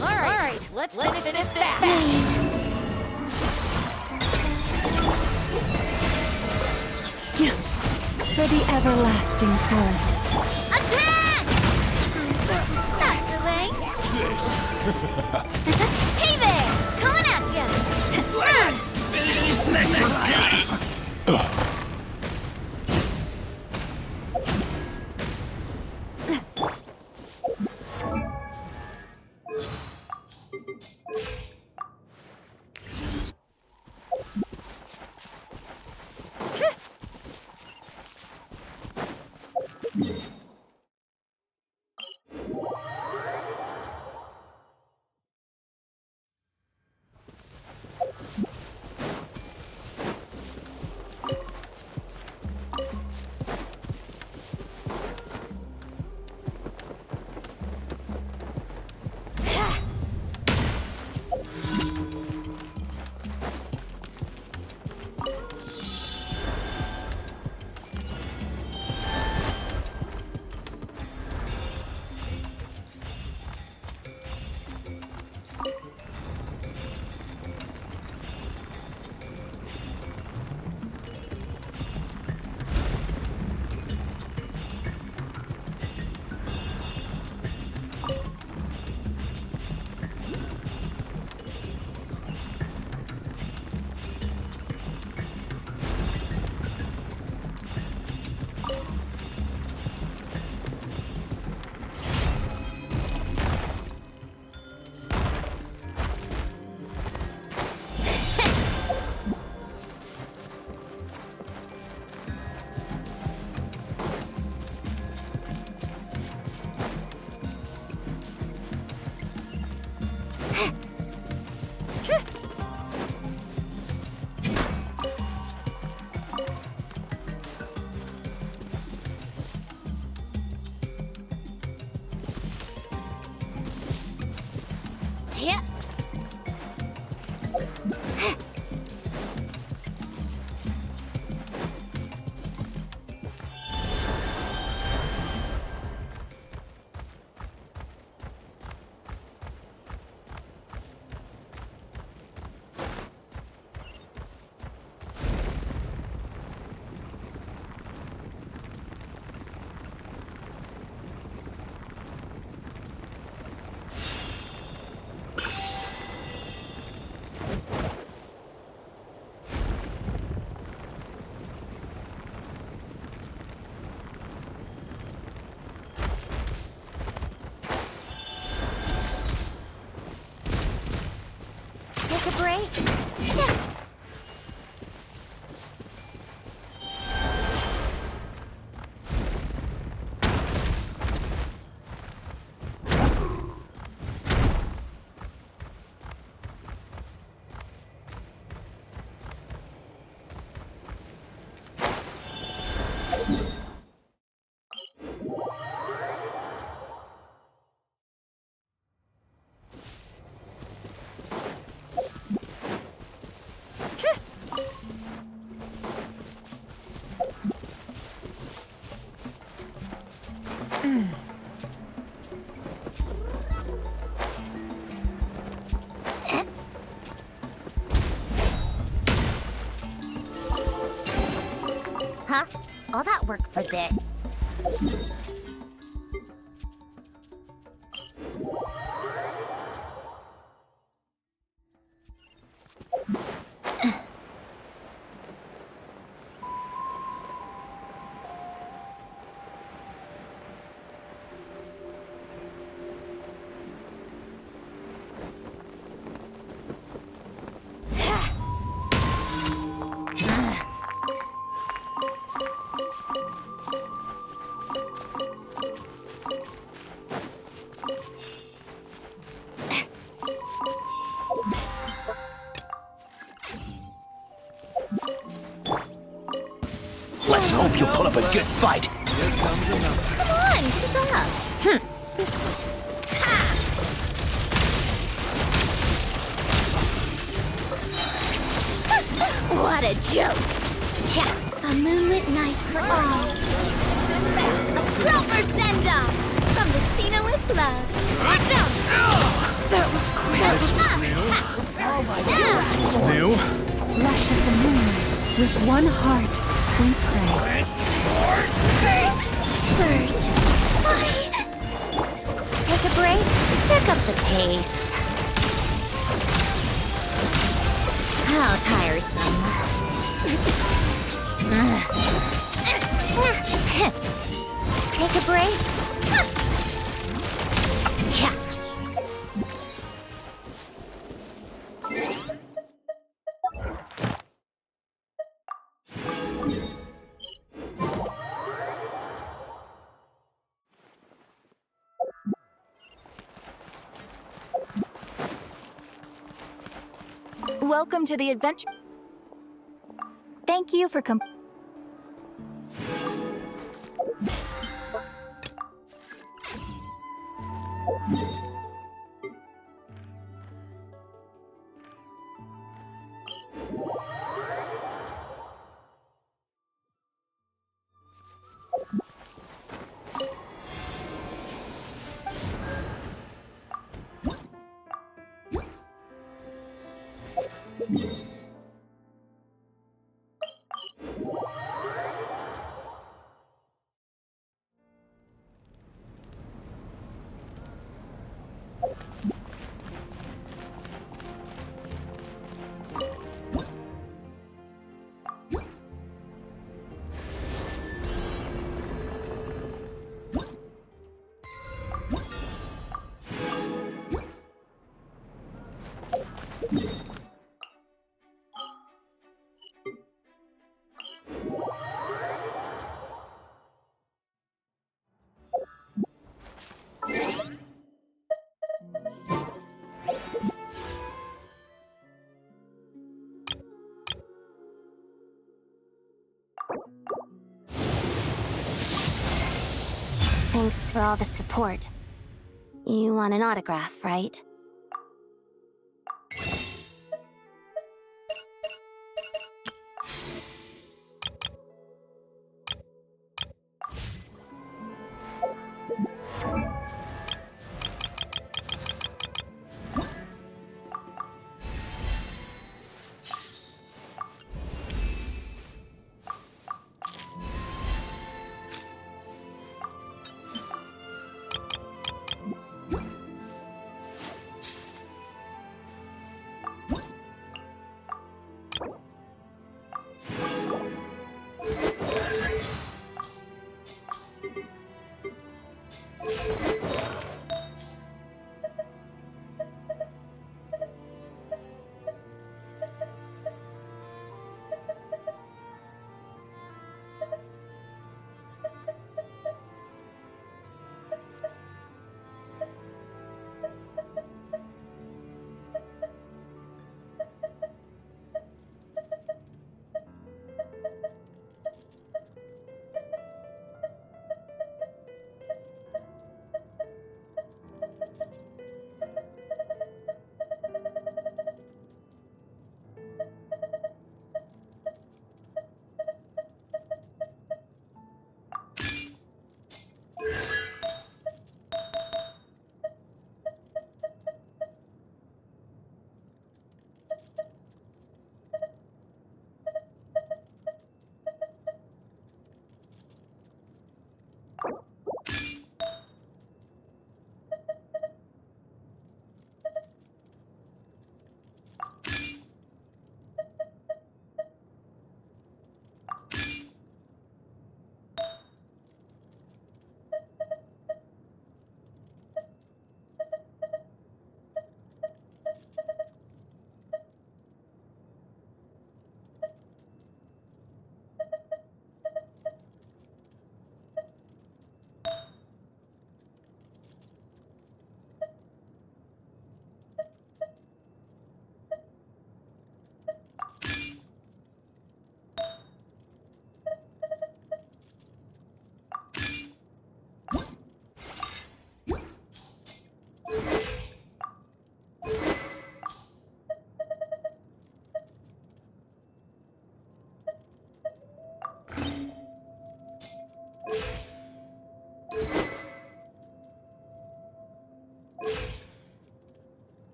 Alright, let's finish this fast. For the everlasting forest. Attack! That's the way. Hey there! Coming at ya! Let's finish this next time. Yeah. Take a break? Yeah. Huh? All that work for this? Let's hope you'll pull up a good fight. Here comes another. Come on, keep up. Ha! What a joke! Yeah, a moonlit night for all. A proper send-off from Vestina with love. Watch out! That With one heart, we pray. Surge. Why? Take a break. Pick up the pace. How tiresome. Take a break. Yeah. Welcome to the adventure. Thank you for Thanks for all the support. You want an autograph, right?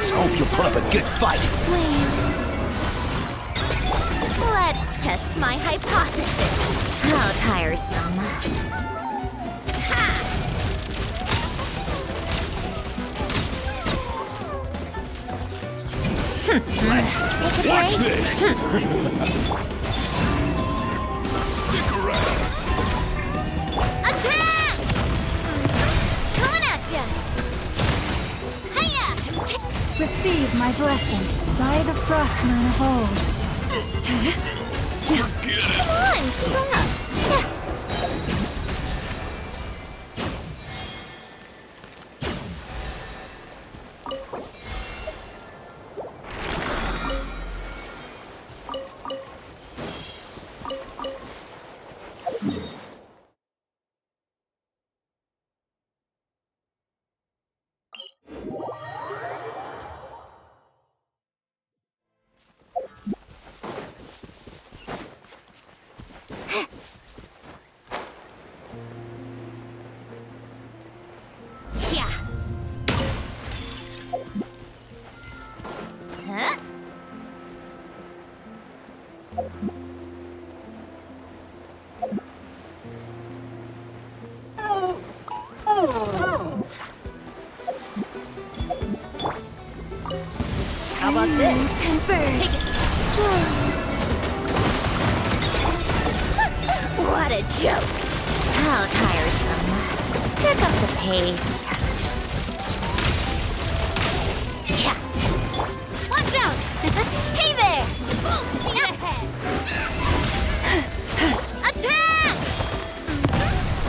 Let's hope you'll put up a good fight. Let's test my hypothesis. How tiresome. Ha! Watch this! Stick around. Attack! Coming at ya! Hiya! Receive my blessing by the frost moon of old. Forget it. Come on, keep up! Yeah. Huh? How about this? Converge. Take it. What a joke! How tiresome. Pick up the pace. Yeah. Watch out! Hey there! Full speed ahead! Attack!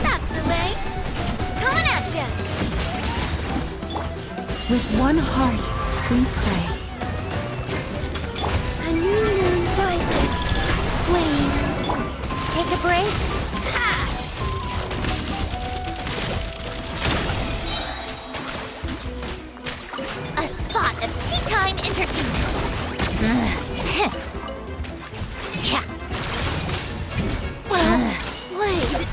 That's the way. Coming at ya! With one heart, we pray. A new moon rises. Wait. Take a break. Ha! A spot of tea time entertainment. Yeah. Well played.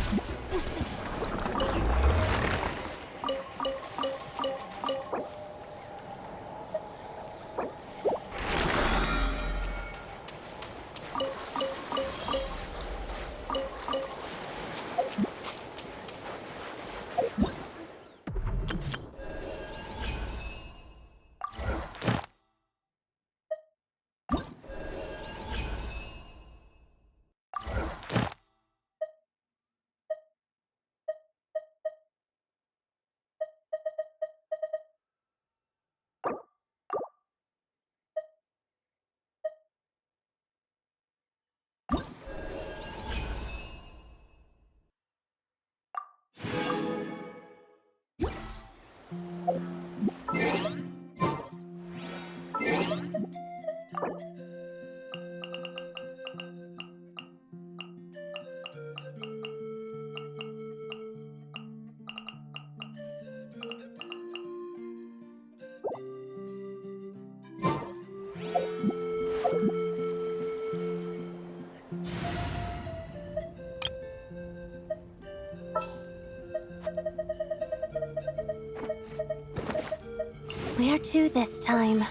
Where to this time?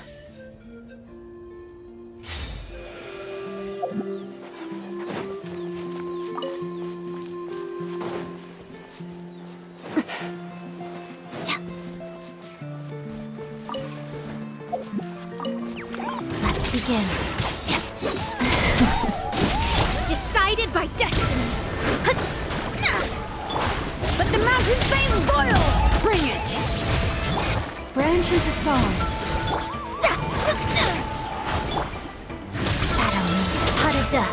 Let's begin. Decided by destiny. Let the mountain flames boil! Bring it! Branches aside. Shadow me. Harada.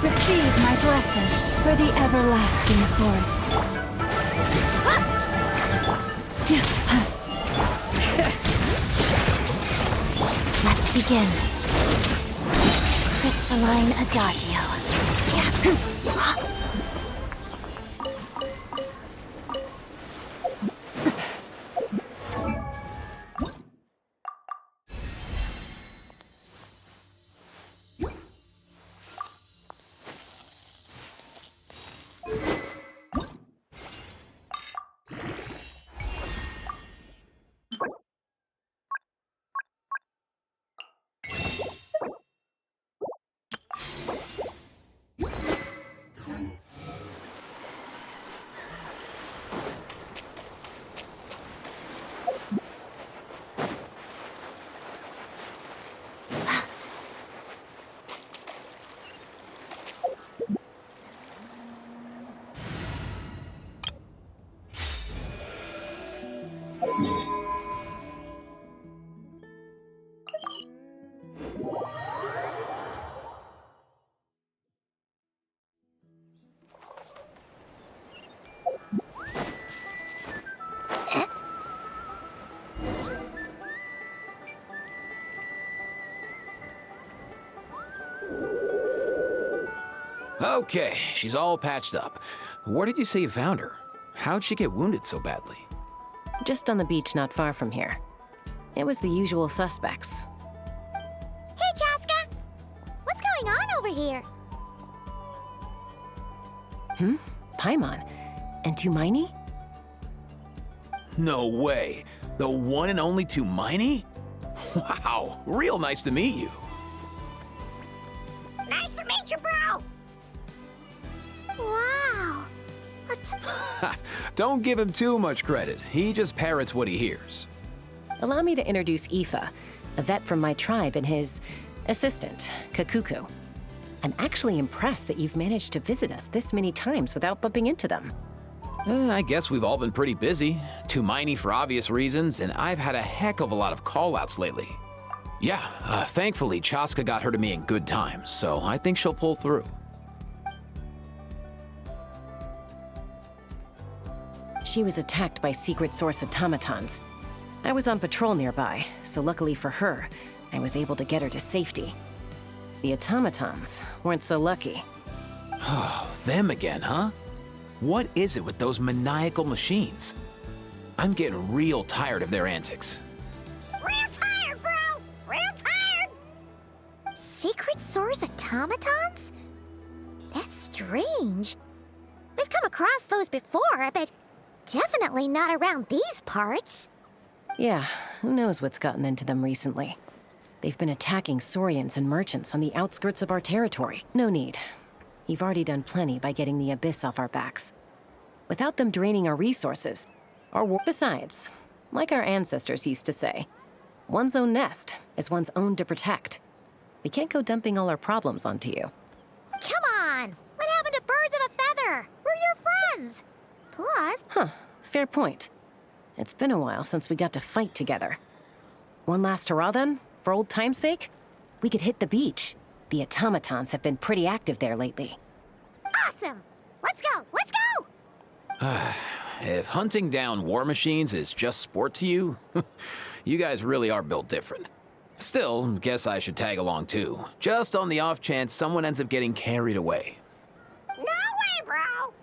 Receive my blessing for the everlasting course. Let's begin. Crystalline Adagio. Okay, she's all patched up. Where did you say you found her? How'd she get wounded so badly? Just on the beach not far from here. It was the usual suspects. Hey, Chaska! What's going on over here? Paimon. And Tumaini? No way. The one and only Tumaini? Wow, real nice to meet you. Nice to meet you, bro! Wow. Don't give him too much credit. He just parrots what he hears. Allow me to introduce Aoife, a vet from my tribe and his assistant, Kakuku. I'm actually impressed that you've managed to visit us this many times without bumping into them. I guess we've all been pretty busy. Tumaini for obvious reasons, and I've had a heck of a lot of call-outs lately. Yeah, thankfully Chaska got her to me in good time, so I think she'll pull through. She was attacked by secret source automatons. I was on patrol nearby, so luckily for her, I was able to get her to safety. The automatons weren't so lucky. Oh, them again, huh? What is it with those maniacal machines? I'm getting real tired of their antics. Real tired, bro! Real tired! Secret source automatons? That's strange. We've come across those before, but definitely not around these parts. Yeah, who knows what's gotten into them recently. They've been attacking Saurians and merchants on the outskirts of our territory. No need. You've already done plenty by getting the Abyss off our backs. Without them draining our resources, besides, like our ancestors used to say, one's own nest is one's own to protect. We can't go dumping all our problems onto you. Come on! What happened to birds of a feather? We're your friends! Plus... Fair point. It's been a while since we got to fight together. One last hurrah then, for old time's sake? We could hit the beach. The automatons have been pretty active there lately. Awesome! Let's go! Let's go! If hunting down war machines is just sport to you, you guys really are built different. Still, guess I should tag along too, just on the off chance someone ends up getting carried away. No way, bro!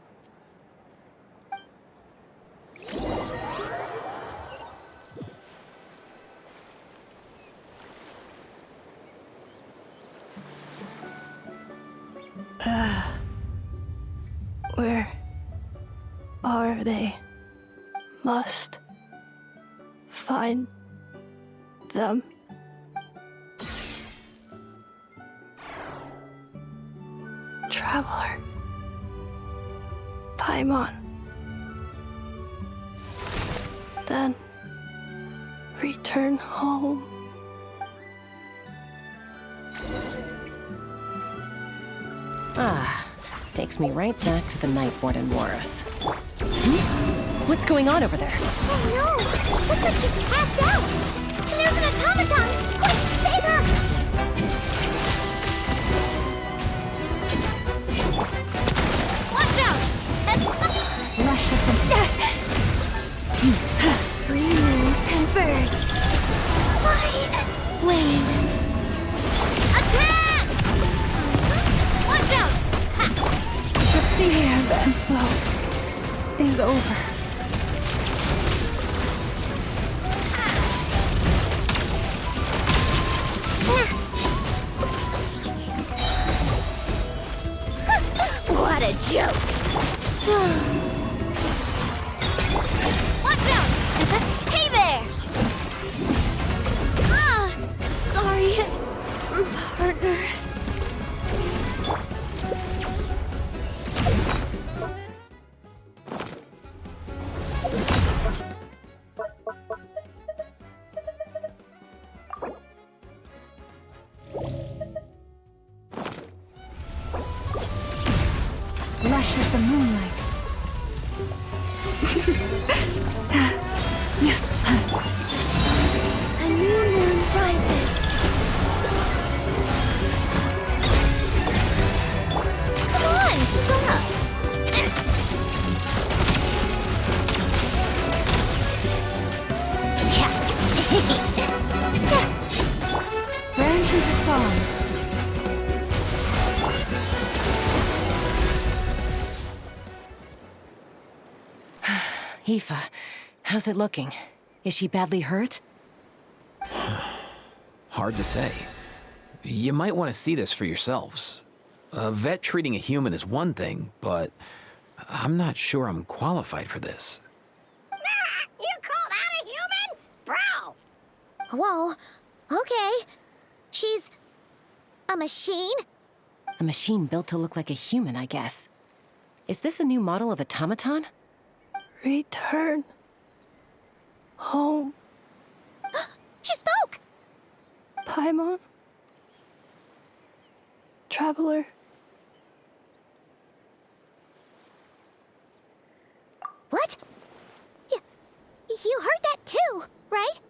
Where are they? Must find them. Traveler. Paimon. Then return home. Takes me right back to the night Warden wore us. What's going on over there? Oh no! Looks like she's passed out! And there's an automaton! Quick, save her! Watch out! Lush is the... Three moons converge. Wave. Attack! Watch out! The ebb and flow is over. What a joke! Watch out! Hey there! Sorry, partner. Lush as the moonlight. A new moon rises. Come on, keep up. Branches a song. Aoife, how's it looking? Is she badly hurt? Hard to say. You might want to see this for yourselves. A vet treating a human is one thing, but I'm not sure I'm qualified for this. You called out a human? Bro! Whoa, okay. She's a machine? A machine built to look like a human, I guess. Is this a new model of automaton? Return home, She spoke! Paimon. Traveler. What? You heard that too, right?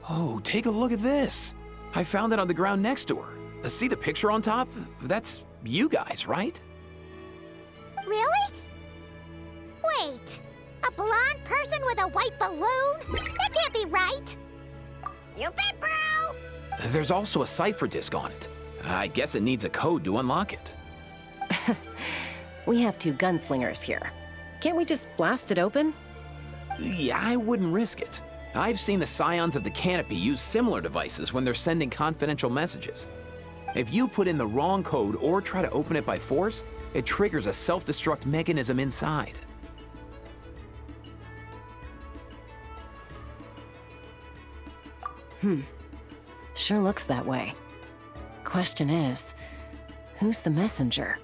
Oh, take a look at this. I found it on the ground next to her. See the picture on top? That's you guys, right? Really? Wait, a blonde person with a white balloon? That can't be right. You bet, bro! There's also a cipher disk on it. I guess it needs a code to unlock it. We have 2 gunslingers here. Can't we just blast it open? Yeah, I wouldn't risk it. I've seen the Scions of the Canopy use similar devices when they're sending confidential messages. If you put in the wrong code or try to open it by force, it triggers a self-destruct mechanism inside. Sure looks that way. Question is, who's the messenger?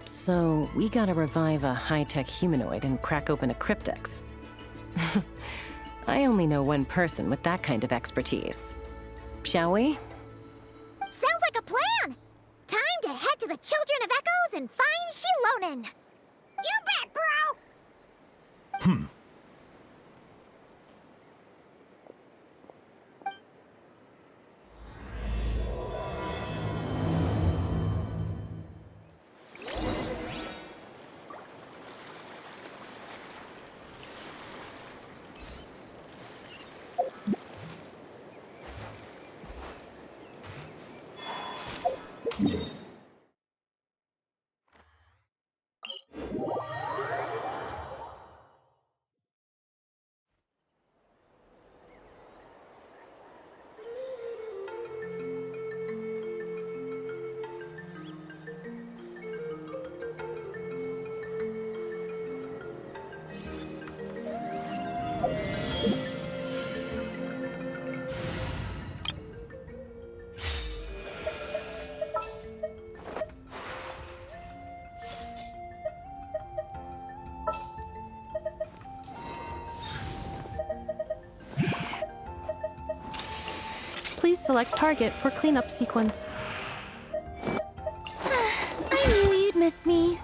So, we gotta revive a high-tech humanoid and crack open a cryptex. I only know one person with that kind of expertise. Shall we? Sounds like a plan! Time to head to the Children of Echoes and find Shilonen! You bet, bro! Please select target for cleanup sequence. I knew you'd miss me.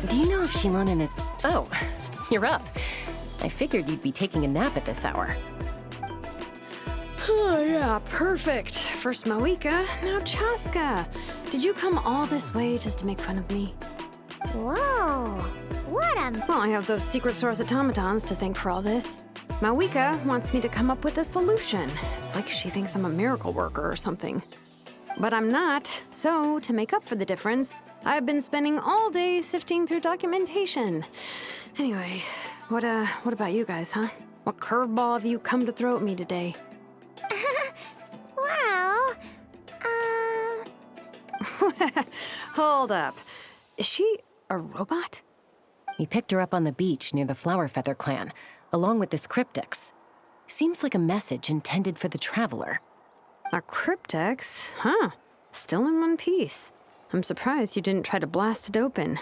Do you know if Shilonen is... Oh, you're up. I figured you'd be taking a nap at this hour. Oh, yeah, perfect. First Moika, now Chaska. Did you come all this way just to make fun of me? Whoa, what a... Well, I have those secret source automatons to thank for all this. Moika wants me to come up with a solution. It's like she thinks I'm a miracle worker or something. But I'm not, so to make up for the difference, I've been spending all day sifting through documentation. Anyway, what about you guys, huh? What curveball have you come to throw at me today? Well, Hold up. Is she a robot? We picked her up on the beach near the Flower Feather clan, along with this cryptex. Seems like a message intended for the traveler. A cryptex? Huh. Still in one piece. I'm surprised you didn't try to blast it open.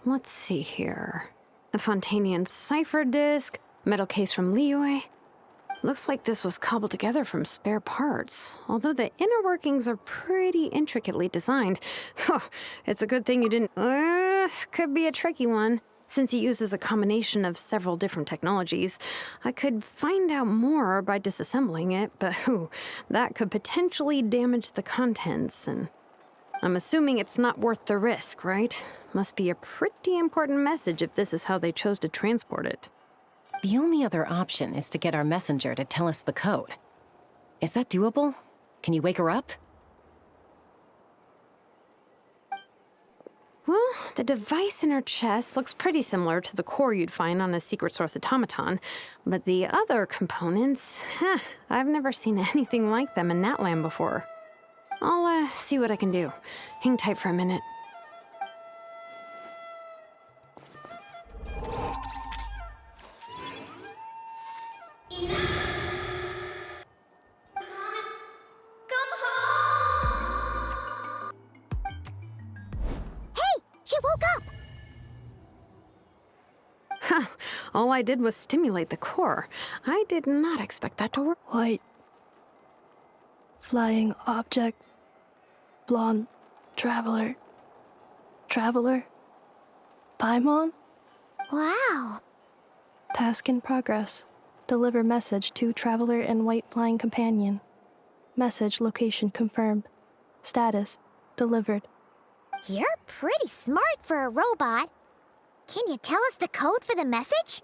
Let's see here. A Fontanian cipher disk, metal case from Liyue. Looks like this was cobbled together from spare parts, although the inner workings are pretty intricately designed. It's a good thing you didn't... could be a tricky one. Since it uses a combination of several different technologies, I could find out more by disassembling it, but that could potentially damage the contents, and I'm assuming it's not worth the risk, right? Must be a pretty important message if this is how they chose to transport it. The only other option is to get our messenger to tell us the code. Is that doable? Can you wake her up? Well, the device in her chest looks pretty similar to the core you'd find on a secret source automaton, but the other components, I've never seen anything like them in Natlan before. I'll see what I can do. Hang tight for a minute. she woke up! All I did was stimulate the core. I did not expect that to work. White. Flying object. Blonde. Traveler. Traveler. Paimon? Wow. Task in progress. Deliver message to Traveler and White Flying Companion. Message location confirmed. Status delivered. You're pretty smart for a robot. Can you tell us the code for the message?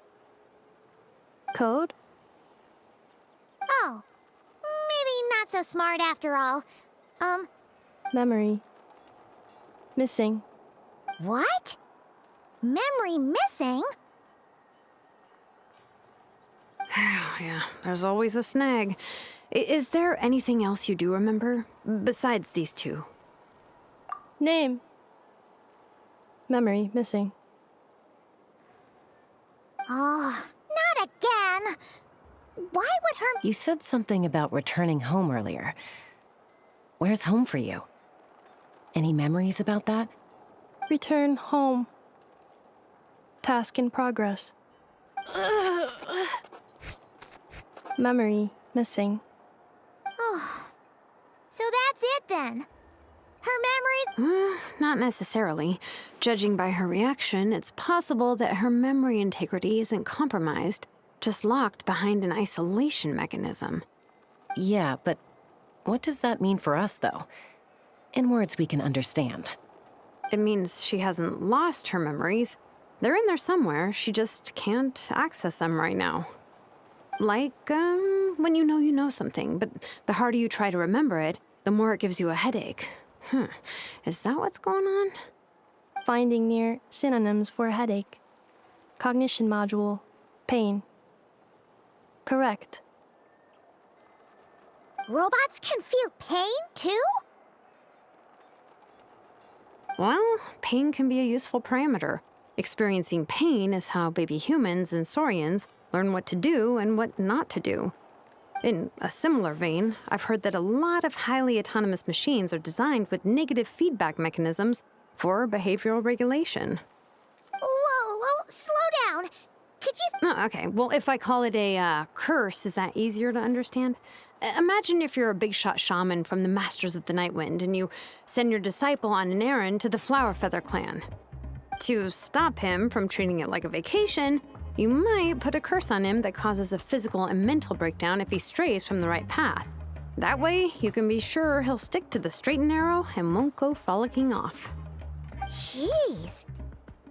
Code? Oh, maybe not so smart after all. Memory. Missing. What? Memory missing? Yeah, there's always a snag. Is there anything else you do remember, besides these two? Name. Memory missing. Oh, not again! Why would her... You said something about returning home earlier. Where's home for you? Any memories about that? Return home. Task in progress. Memory missing. Oh, so that's it then. Her memories... Not necessarily. Judging by her reaction, it's possible that her memory integrity isn't compromised, just locked behind an isolation mechanism. Yeah, but what does that mean for us, though? In words we can understand. It means she hasn't lost her memories. They're in there somewhere, she just can't access them right now. Like, when you know something, but the harder you try to remember it, the more it gives you a headache. Is that what's going on? Finding near synonyms for headache. Cognition module. Pain. Correct. Robots can feel pain, too? Well, pain can be a useful parameter. Experiencing pain is how baby humans and saurians learn what to do and what not to do. In a similar vein, I've heard that a lot of highly autonomous machines are designed with negative feedback mechanisms for behavioral regulation. Whoa, slow down. Could you... Oh, okay, well, if I call it a curse, is that easier to understand? Imagine if you're a big shot shaman from the Masters of the Nightwind and you send your disciple on an errand to the Flower Feather clan. To stop him from treating it like a vacation, you might put a curse on him that causes a physical and mental breakdown if he strays from the right path. That way, you can be sure he'll stick to the straight and narrow and won't go frolicking off. Jeez.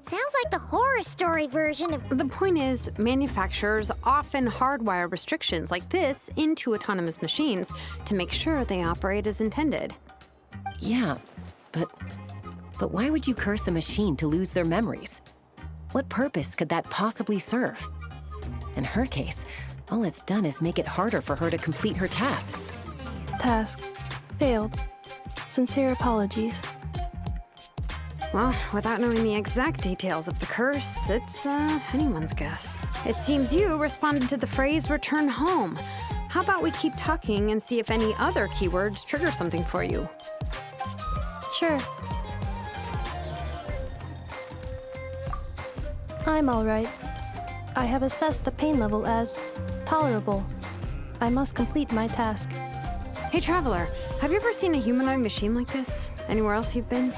Sounds like the horror story version of... The point is, manufacturers often hardwire restrictions like this into autonomous machines to make sure they operate as intended. Yeah, but why would you curse a machine to lose their memories? What purpose could that possibly serve? In her case, all it's done is make it harder for her to complete her tasks. Task. Failed. Sincere apologies. Well, without knowing the exact details of the curse, it's anyone's guess. It seems you responded to the phrase return home. How about we keep talking and see if any other keywords trigger something for you? Sure. I'm alright. I have assessed the pain level as tolerable. I must complete my task. Hey, Traveler, have you ever seen a humanoid machine like this? Anywhere else you've been?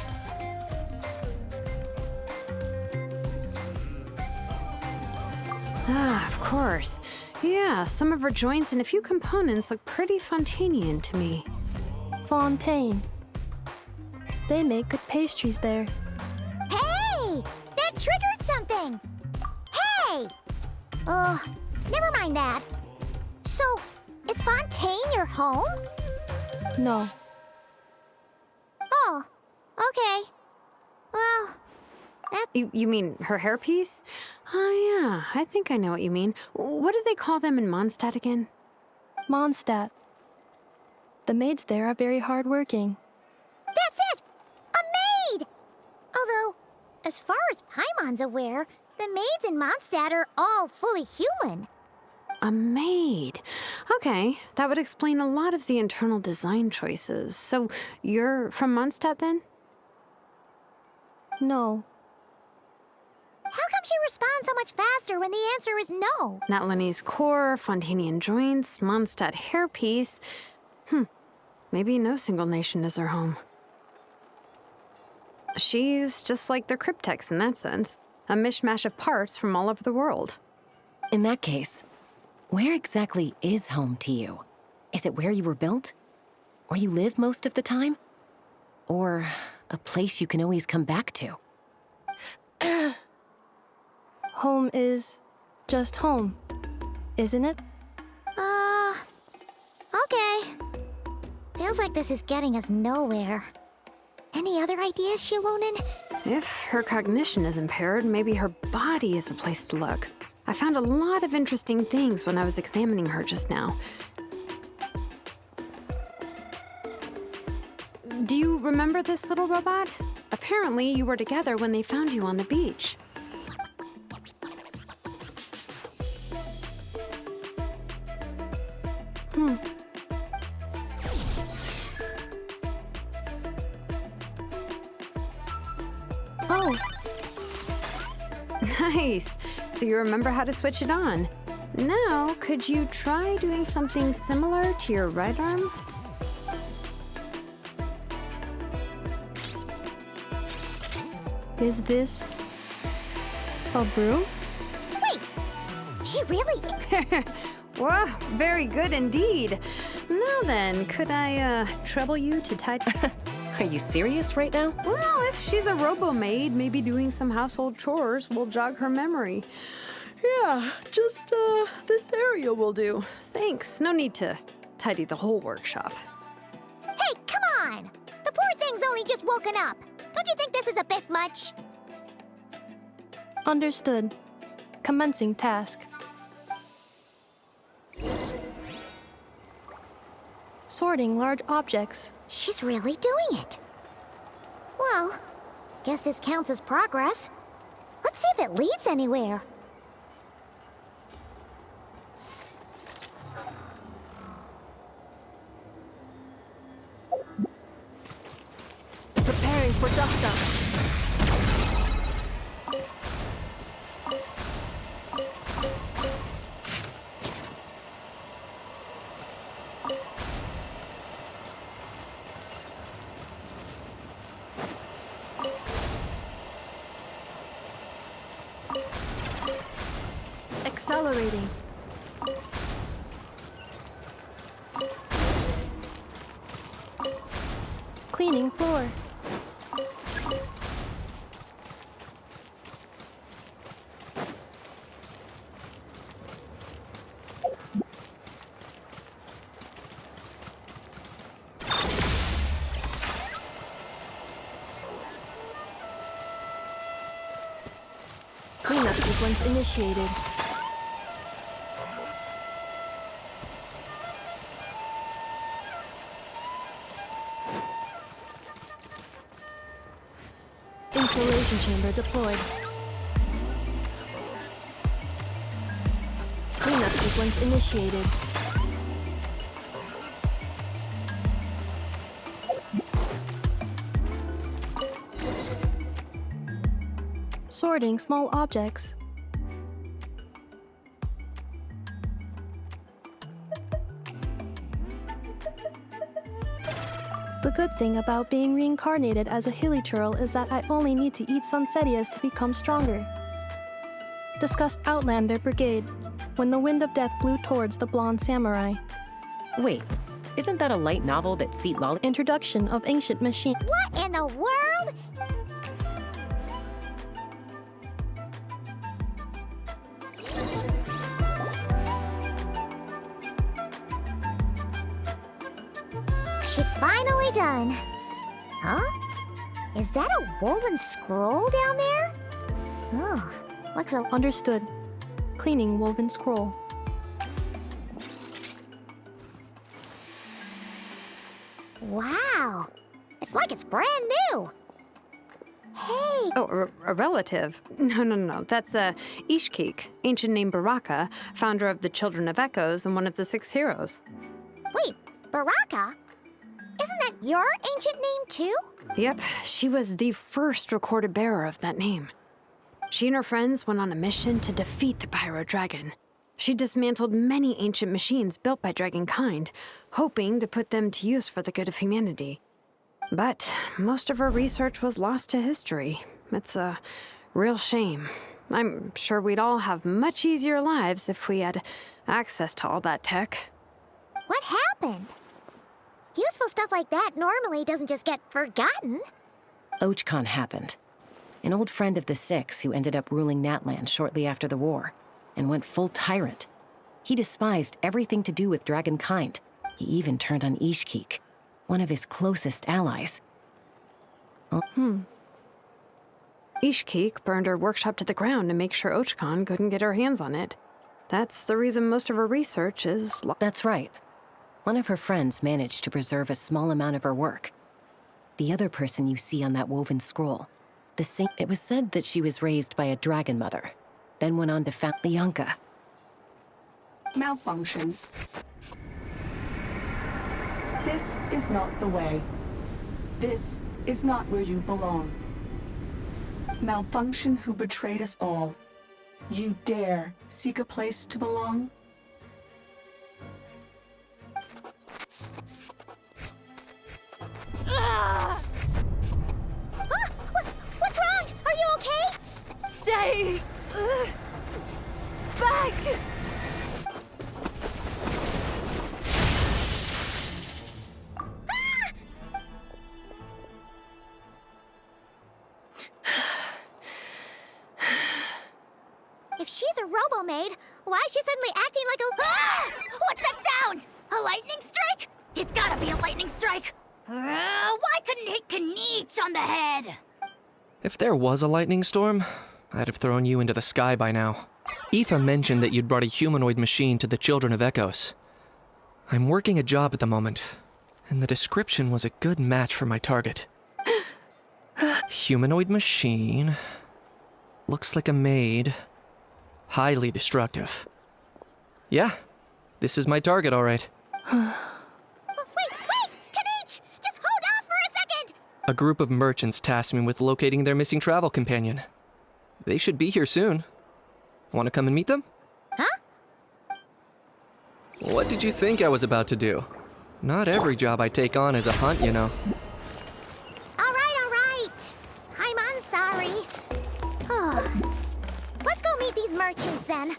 Ah, of course. Yeah, some of her joints and a few components look pretty Fontanian to me. Fontaine. They make good pastries there. Hey! That triggered something! Hey! Oh, never mind that. So, is Fontaine your home? No. Oh, okay. Well, You mean her hairpiece? Oh, yeah, I think I know what you mean. What do they call them in Mondstadt again? Mondstadt. The maids there are very hardworking. that's it! A maid! Although, as far as Paimon's aware, the maids in Mondstadt are all fully human. A maid. Okay, that would explain a lot of the internal design choices. So, you're from Mondstadt then? No. How come she responds so much faster when the answer is no? Natlanese core, Fontanian joints, Mondstadt hairpiece. Maybe no single nation is her home. She's just like the Cryptex in that sense. A mishmash of parts from all over the world. In that case, where exactly is home to you? Is it where you were built? Where you live most of the time? Or a place you can always come back to? Home is just home, isn't it? Okay. Feels like this is getting us nowhere. Any other ideas, Shilonen? If her cognition is impaired, maybe her body is a place to look. I found a lot of interesting things when I was examining her just now. Do you remember this little robot? Apparently, you were together when they found you on the beach. Oh, Nice. So you remember how to switch it on. Now, could you try doing something similar to your right arm? is this a broom? Wait! She really... Wow, very good indeed. Now then, could I trouble you to type? Are you serious right now? Well, if she's a robo-maid, maybe doing some household chores will jog her memory. Yeah, just this area will do. Thanks. No need to tidy the whole workshop. Hey, come on! The poor thing's only just woken up. Don't you think this is a bit much? Understood. Commencing task. Sorting large objects. She's really doing it. Well, guess this counts as progress. Let's see if it leads anywhere. Preparing for dust-up. Accelerating. Cleaning floor. sequence initiated. Installation chamber deployed. Cleanup sequence initiated. Sorting small objects. The good thing about being reincarnated as a hilichurl is that I only need to eat Sunsetias to become stronger. Discussed Outlander Brigade, when the wind of death blew towards the blonde samurai. Wait, isn't that a light novel that Seat Lolly? Introduction of ancient machine. What in the world? She's finally done. Huh? Is that a woven scroll down there? Oh, looks a... Understood. Cleaning woven scroll. Wow. It's like it's brand new. Hey, Oh, a relative? No. That's Ishkik, ancient name Baraka, founder of the Children of Echoes and one of the 6 heroes. wait, Baraka? Isn't that your ancient name too? Yep, she was the first recorded bearer of that name. She and her friends went on a mission to defeat the Pyro Dragon. She dismantled many ancient machines built by Dragonkind, hoping to put them to use for the good of humanity. But most of her research was lost to history. It's a real shame. I'm sure we'd all have much easier lives if we had access to all that tech. What happened? Useful stuff like that normally doesn't just get forgotten. Ochkon happened. An old friend of the 6 who ended up ruling Natlan shortly after the war, and went full tyrant. He despised everything to do with Dragonkind. He even turned on Ishkik, one of his closest allies. Ishkik burned her workshop to the ground to make sure Ochkon couldn't get her hands on it. That's the reason most of her research is That's right. One of her friends managed to preserve a small amount of her work. The other person you see on that woven scroll, it was said that she was raised by a dragon mother, then went on to found Lianka. Malfunction. This is not the way. This is not where you belong. Malfunction who betrayed us all. You dare seek a place to belong? What's wrong? Are you okay? Stay back! If she's a robo-maid, why is she suddenly acting like a... Ah! What's that sound? A lightning strike? It's gotta be a lightning strike! Why couldn't it hit Kniech on the head? If there was a lightning storm, I'd have thrown you into the sky by now. Aoife mentioned that you'd brought a humanoid machine to the Children of Echoes. I'm working a job at the moment, and the description was a good match for my target. Humanoid machine. Looks like a maid. Highly destructive. Yeah, this is my target, all right. Wait! Kniech! Just hold off for a second! A group of merchants tasked me with locating their missing travel companion. They should be here soon. Want to come and meet them? Huh? What did you think I was about to do? Not every job I take on is a hunt, you know. All right. I'm sorry. Let's go meet these merchants then.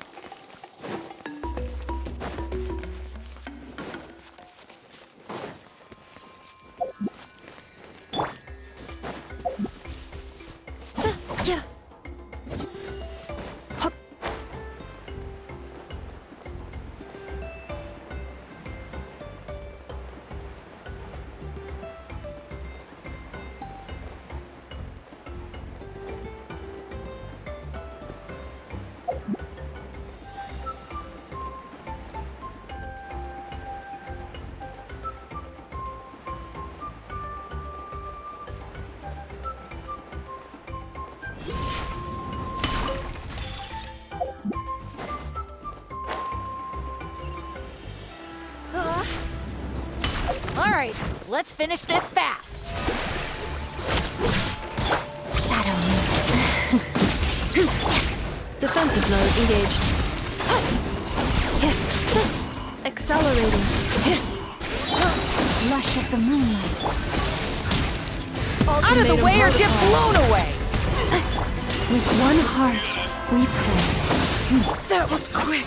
All right, let's finish this fast. Shadow me. Defensive mode engaged. Accelerating. Lush as the moonlight. Out of the way or get blown away! With one heart, we pray. That was quick.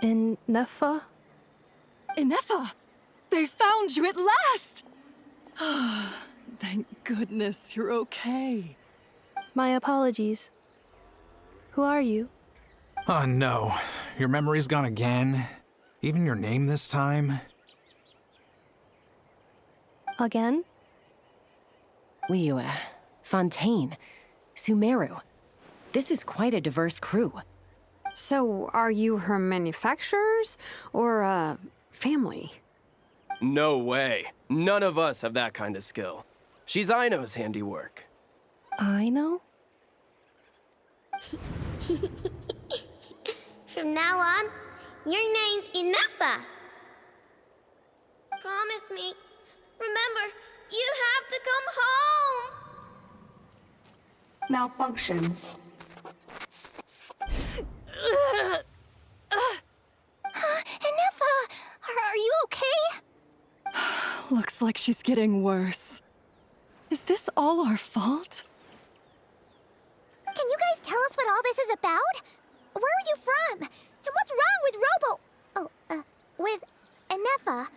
In Nefa? Inefa! They found you at last! Thank goodness you're okay. My apologies. Who are you? Oh no, your memory's gone again? Even your name this time? Again? Liyue, Fontaine, Sumeru. This is quite a diverse crew. So, are you her manufacturers or family? No way. None of us have that kind of skill. She's Aino's handiwork. I know? From now on, your name's Inefa. Promise me. Remember, you have to come home. Malfunction. Inefa, are you okay? Looks like she's getting worse. Is this all our fault? Can you guys tell us what all this is about? Where are you from? And what's wrong with with Inefa?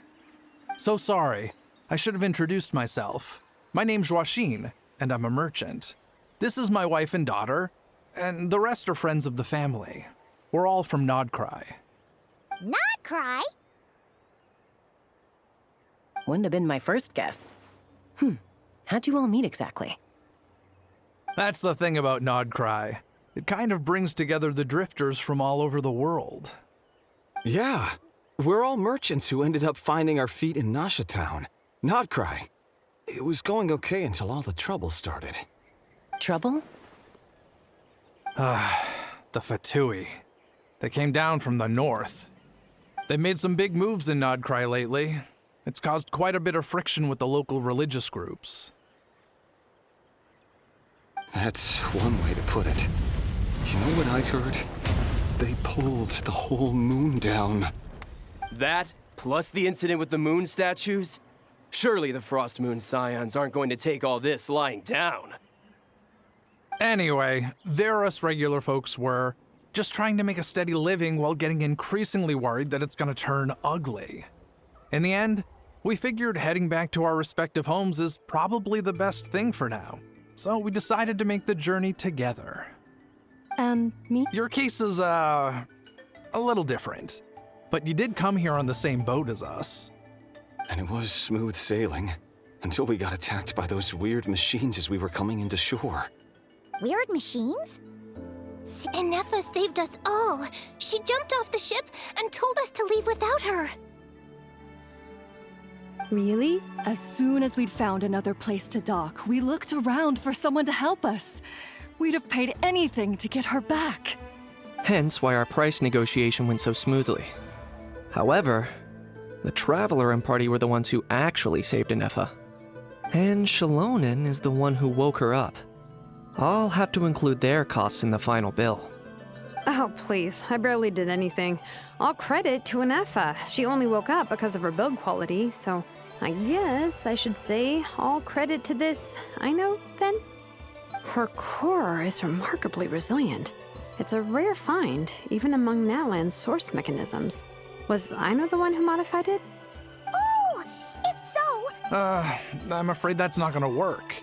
So sorry. I should have introduced myself. My name's Joachine, and I'm a merchant. This is my wife and daughter, and the rest are friends of the family. We're all from Nodcry. Not cry? Wouldn't have been my first guess. How'd you all meet exactly? That's the thing about Nodcry. It kind of brings together the drifters from all over the world. Yeah, we're all merchants who ended up finding our feet in Nasha Town. Nodcry. It was going okay until all the trouble started. Trouble? The Fatui. They came down from the north. They made some big moves in Nodcry lately. It's caused quite a bit of friction with the local religious groups. That's one way to put it. You know what I heard? They pulled the whole moon down. That, plus the incident with the moon statues? Surely the Frost Moon Scions aren't going to take all this lying down. Anyway, there us regular folks were just trying to make a steady living while getting increasingly worried that it's gonna turn ugly. In the end, we figured heading back to our respective homes is probably the best thing for now. So we decided to make the journey together. And me? Your case is, a little different. But you did come here on the same boat as us. And it was smooth sailing, until we got attacked by those weird machines as we were coming into shore. Weird machines? Inefa saved us all. She jumped off the ship and told us to leave without her. Really? As soon as we'd found another place to dock, we looked around for someone to help us. We'd have paid anything to get her back. Hence why our price negotiation went so smoothly. However, the Traveler and party were the ones who actually saved Inefa. And Shalonen is the one who woke her up. I'll have to include their costs in the final bill. Oh, please. I barely did anything. All credit to Inefa. She only woke up because of her build quality, so I guess I should say all credit to this Aino, then? Her core is remarkably resilient. It's a rare find, even among Nalan's source mechanisms. Was Aino the one who modified it? Oh! If so... I'm afraid that's not gonna work.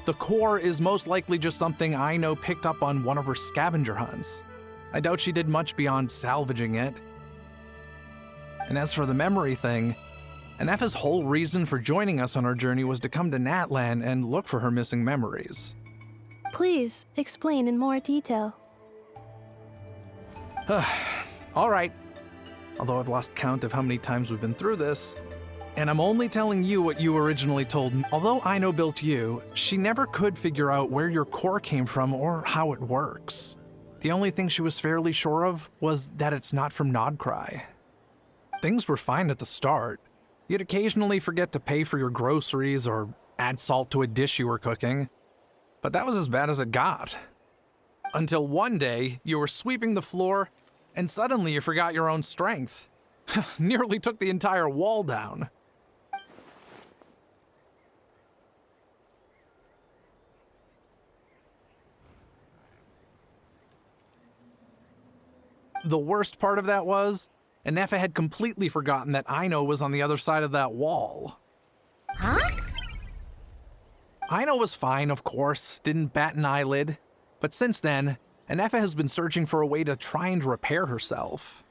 The core is most likely just something Aino picked up on one of her scavenger hunts. I doubt she did much beyond salvaging it. And as for the memory thing, Anefa's whole reason for joining us on our journey was to come to Natlan and look for her missing memories. Please explain in more detail. All right. Although I've lost count of how many times we've been through this, and I'm only telling you what you originally told me. Although Aino built you, she never could figure out where your core came from or how it works. The only thing she was fairly sure of was that it's not from Nodcry. Things were fine at the start. You'd occasionally forget to pay for your groceries or add salt to a dish you were cooking, but that was as bad as it got. Until one day, you were sweeping the floor, and suddenly you forgot your own strength. Nearly took the entire wall down. The worst part of that was, Anefa had completely forgotten that Aino was on the other side of that wall. Huh? Aino was fine, of course, didn't bat an eyelid. But since then, Anefa has been searching for a way to try and repair herself.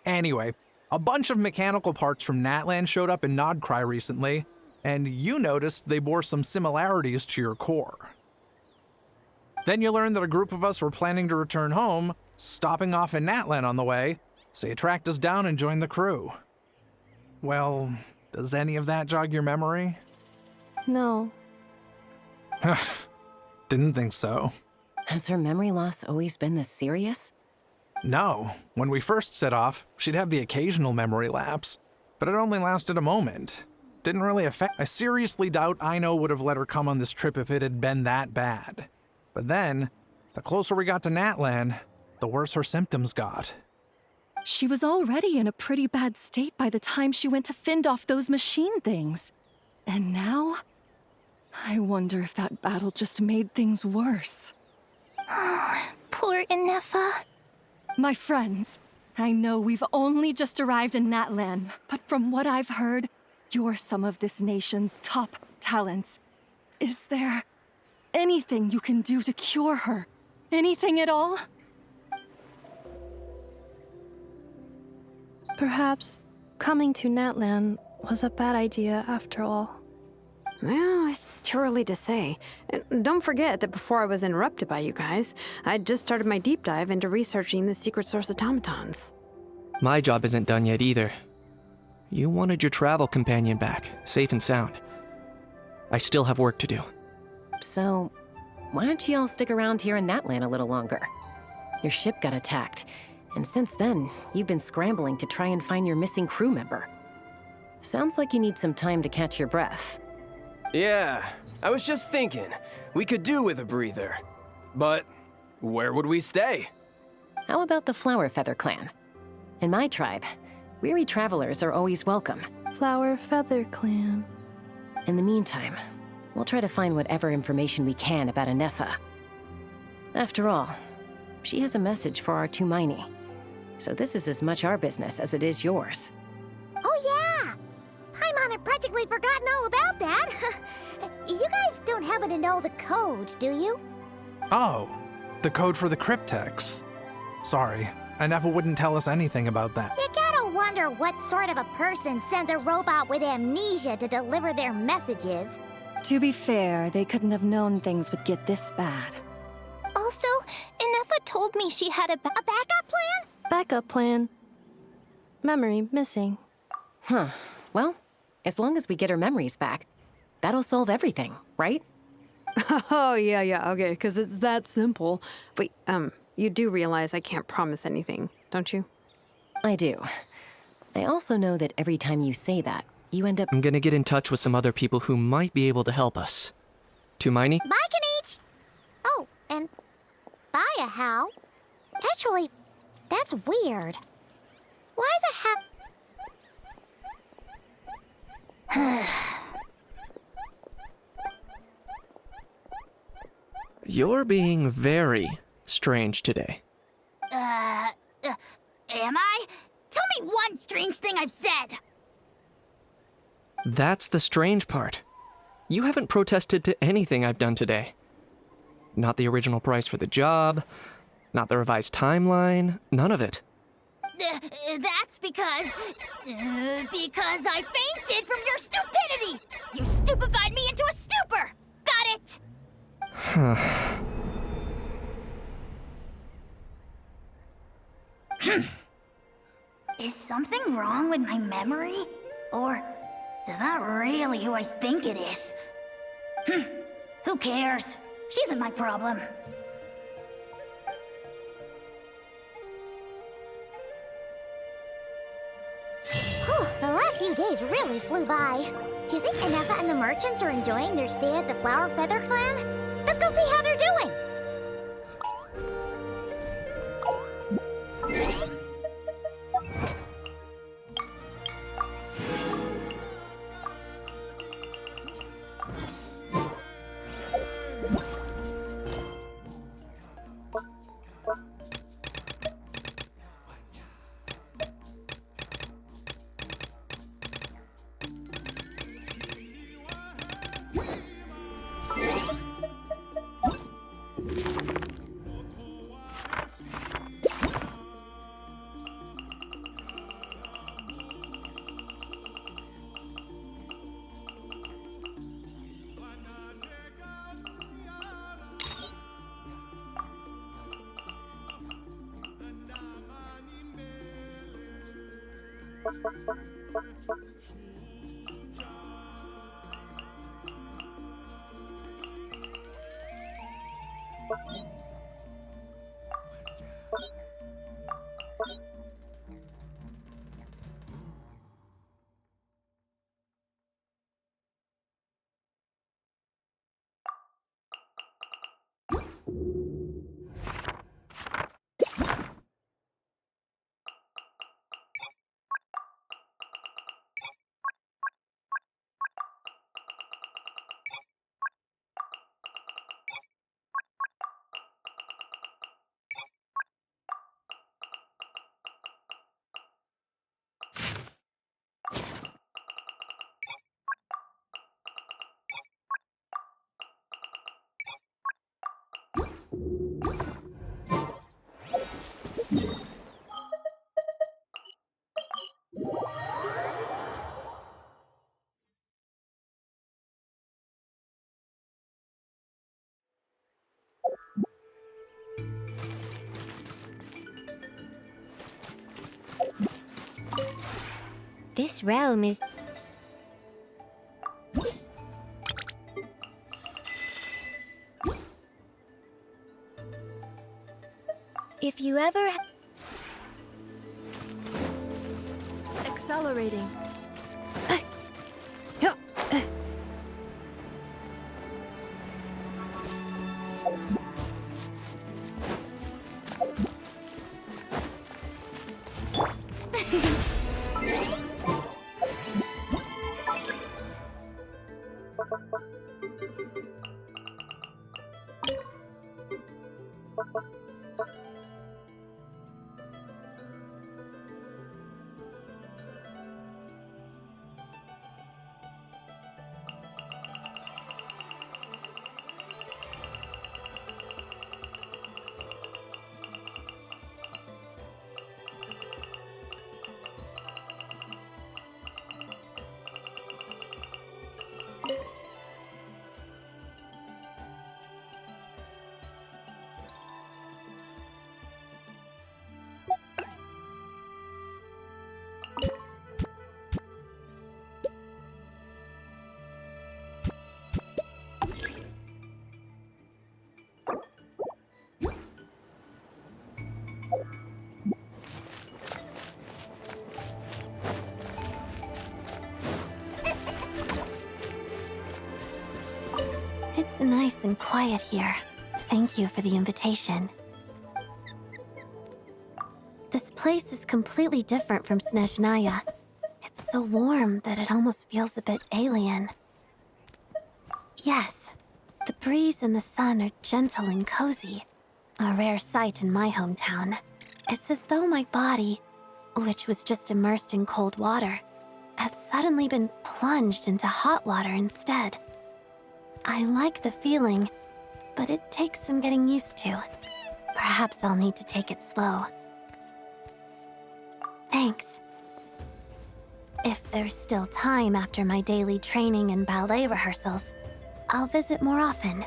Anyway, a bunch of mechanical parts from Natlan showed up in Nodcry recently, and you noticed they bore some similarities to your core. Then you learned that a group of us were planning to return home, stopping off in Natlan on the way, so you tracked us down and joined the crew. Well, does any of that jog your memory? No. Didn't think so. Has her memory loss always been this serious? No. When we first set off, she'd have the occasional memory lapse, but it only lasted a moment. Didn't really affect. I seriously doubt Aino would have let her come on this trip if it had been that bad. But then, the closer we got to Natlan, the worse her symptoms got. She was already in a pretty bad state by the time she went to fend off those machine things. And now, I wonder if that battle just made things worse. Poor Anefa. My friends, I know we've only just arrived in Natlan, but from what I've heard, you're some of this nation's top talents. Is there anything you can do to cure her? Anything at all? Perhaps coming to Natlan was a bad idea after all. Well, it's too early to say. And don't forget that before I was interrupted by you guys, I'd just started my deep dive into researching the secret source automatons. My job isn't done yet either. You wanted your travel companion back, safe and sound. I still have work to do. So, why don't you all stick around here in Natlan a little longer? Your ship got attacked, and since then, you've been scrambling to try and find your missing crew member. Sounds like you need some time to catch your breath. Yeah, I was just thinking, we could do with a breather. But where would we stay? How about the Flower Feather Clan? In my tribe, weary travelers are always welcome. Flower Feather Clan. In the meantime, we'll try to find whatever information we can about Anefa. After all, she has a message for our Tumaini. So this is as much our business as it is yours. Oh yeah! Paimon had practically forgotten all about that. You guys don't happen to know the code, do you? Oh, the code for the cryptex. Sorry, Anefa wouldn't tell us anything about that. You gotta wonder what sort of a person sends a robot with amnesia to deliver their messages. To be fair, they couldn't have known things would get this bad. Also, Anefa told me she had a backup plan? Backup plan. Memory missing. Huh. Well, as long as we get her memories back, that'll solve everything, right? Oh, yeah, okay, because it's that simple. Wait, you do realize I can't promise anything, don't you? I do. I also know that every time you say that, you end up— I'm gonna get in touch with some other people who might be able to help us. Tumaini? Bye, Kanich! Oh, and bye, Hal. Actually, that's weird. Why is a You're being very strange today. Am I? Tell me one strange thing I've said. That's the strange part. You haven't protested to anything I've done today. Not the original price for the job, not the revised timeline, none of it. That's because I fainted from your stupidity! You stupefied me into a stupor! Got it? Is something wrong with my memory? Or is that really who I think it is? Who cares? She isn't my problem. Whew, the last few days really flew by. Do you think Inefa and the merchants are enjoying their stay at the Flower Feather Clan? Let's go see how they're doing! This realm is... If you ever... Accelerating. It's nice and quiet here. Thank you for the invitation. This place is completely different from Snezhnaya. It's so warm that it almost feels a bit alien. Yes, the breeze and the sun are gentle and cozy. A rare sight in my hometown. It's as though my body which was just immersed in cold water, has suddenly been plunged into hot water instead. I like the feeling, but it takes some getting used to. Perhaps I'll need to take it slow. Thanks. If there's still time after my daily training and ballet rehearsals, I'll visit more often.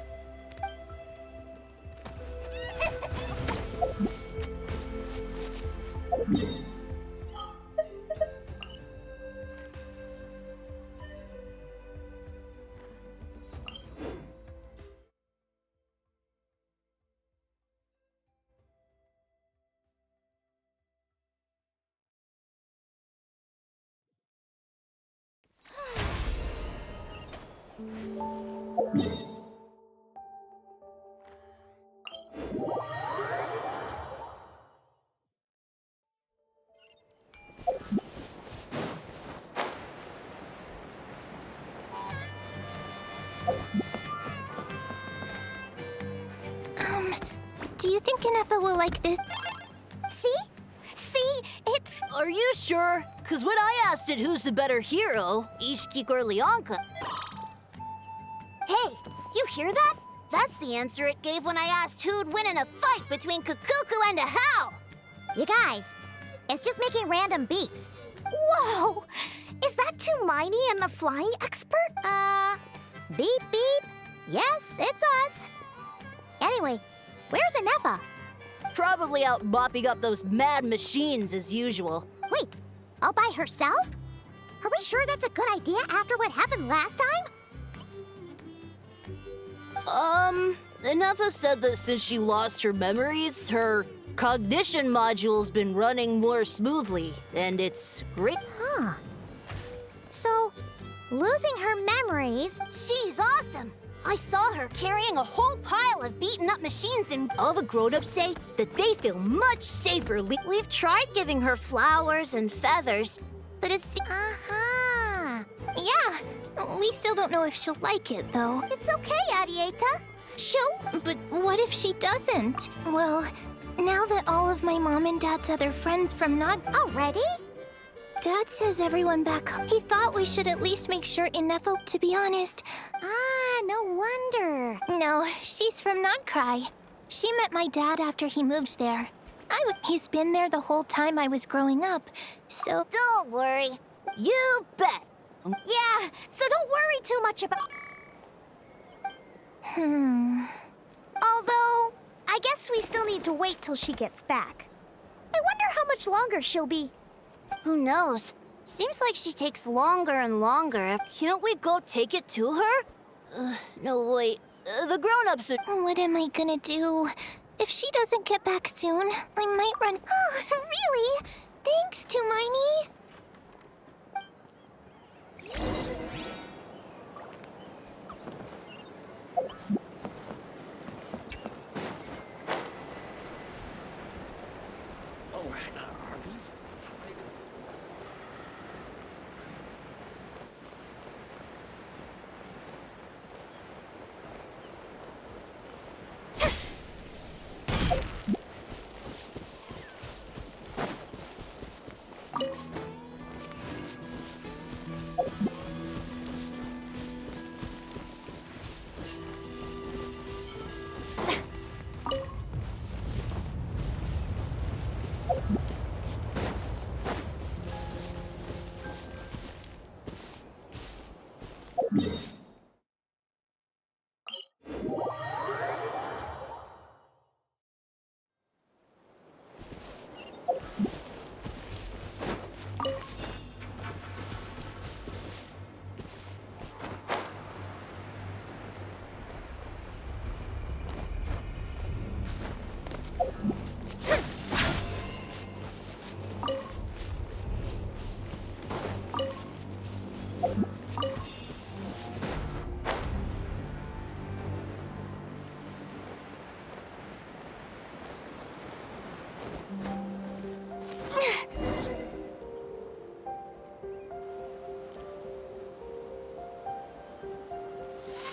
Do you think Kanefa will like this? See? See? It's... Are you sure? Because when I asked it who's the better hero, Ishiki or Leonka... Hey, you hear that? That's the answer it gave when I asked who'd win in a fight between Kukuku and Ahau. You guys, it's just making random beeps. Whoa! Is that Tumaini and the flying expert? Beep beep. Yes, it's us. Anyway, where's Anefa? Probably out mopping up those mad machines as usual. Wait, all by herself? Are we sure that's a good idea after what happened last time? Anefa said that since she lost her memories, her cognition module's been running more smoothly, and it's great. Huh. So, losing her memories... She's awesome! I saw her carrying a whole pile of beaten-up machines, and all the grown-ups say that they feel much safer. We've tried giving her flowers and feathers, but it's... Uh-huh. Yeah, we still don't know if she'll like it, though. It's okay, Arieta. But what if she doesn't? Well, now that all of my mom and dad's other friends from Nod... Already? Dad says everyone back up. He thought we should at least make sure Ineffel, to be honest. Ah, no wonder. No, she's from Nodcry. She met my dad after he moved there. He's been there the whole time I was growing up, so... Don't worry. You bet. Yeah, so don't worry too much about... Although, I guess we still need to wait till she gets back. I wonder how much longer she'll be... Who knows? Seems like she takes longer and longer. Can't we go take it to her? No, wait. The grown-ups are... What am I gonna do? If she doesn't get back soon, I might run... Oh, really? Thanks, Tumaini.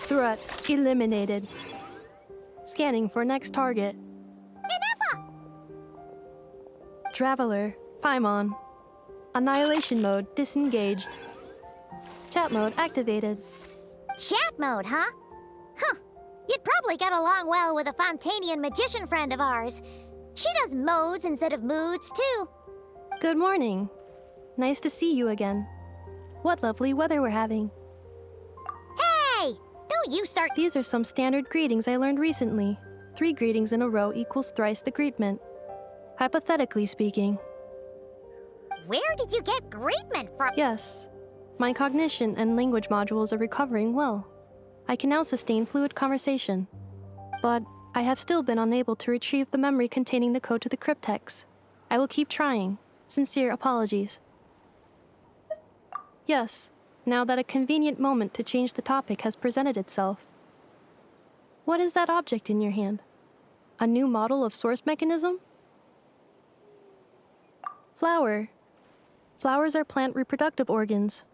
Threat eliminated. Scanning for next target. Inefa! Traveler, Paimon. Annihilation mode disengaged. Chat mode activated. Chat mode, huh? Huh. You'd probably get along well with a Fontanian magician friend of ours. She does modes instead of moods, too. Good morning. Nice to see you again. What lovely weather we're having. Hey! Don't you start— These are some standard greetings I learned recently. 3 greetings in a row equals thrice the greetment. Hypothetically speaking. Where did you get greetment from? Yes. My cognition and language modules are recovering well. I can now sustain fluid conversation. But I have still been unable to retrieve the memory containing the code to the cryptex. I will keep trying. Sincere apologies. Yes, now that a convenient moment to change the topic has presented itself. What is that object in your hand? A new model of source mechanism? Flower. Flowers are plant reproductive organs.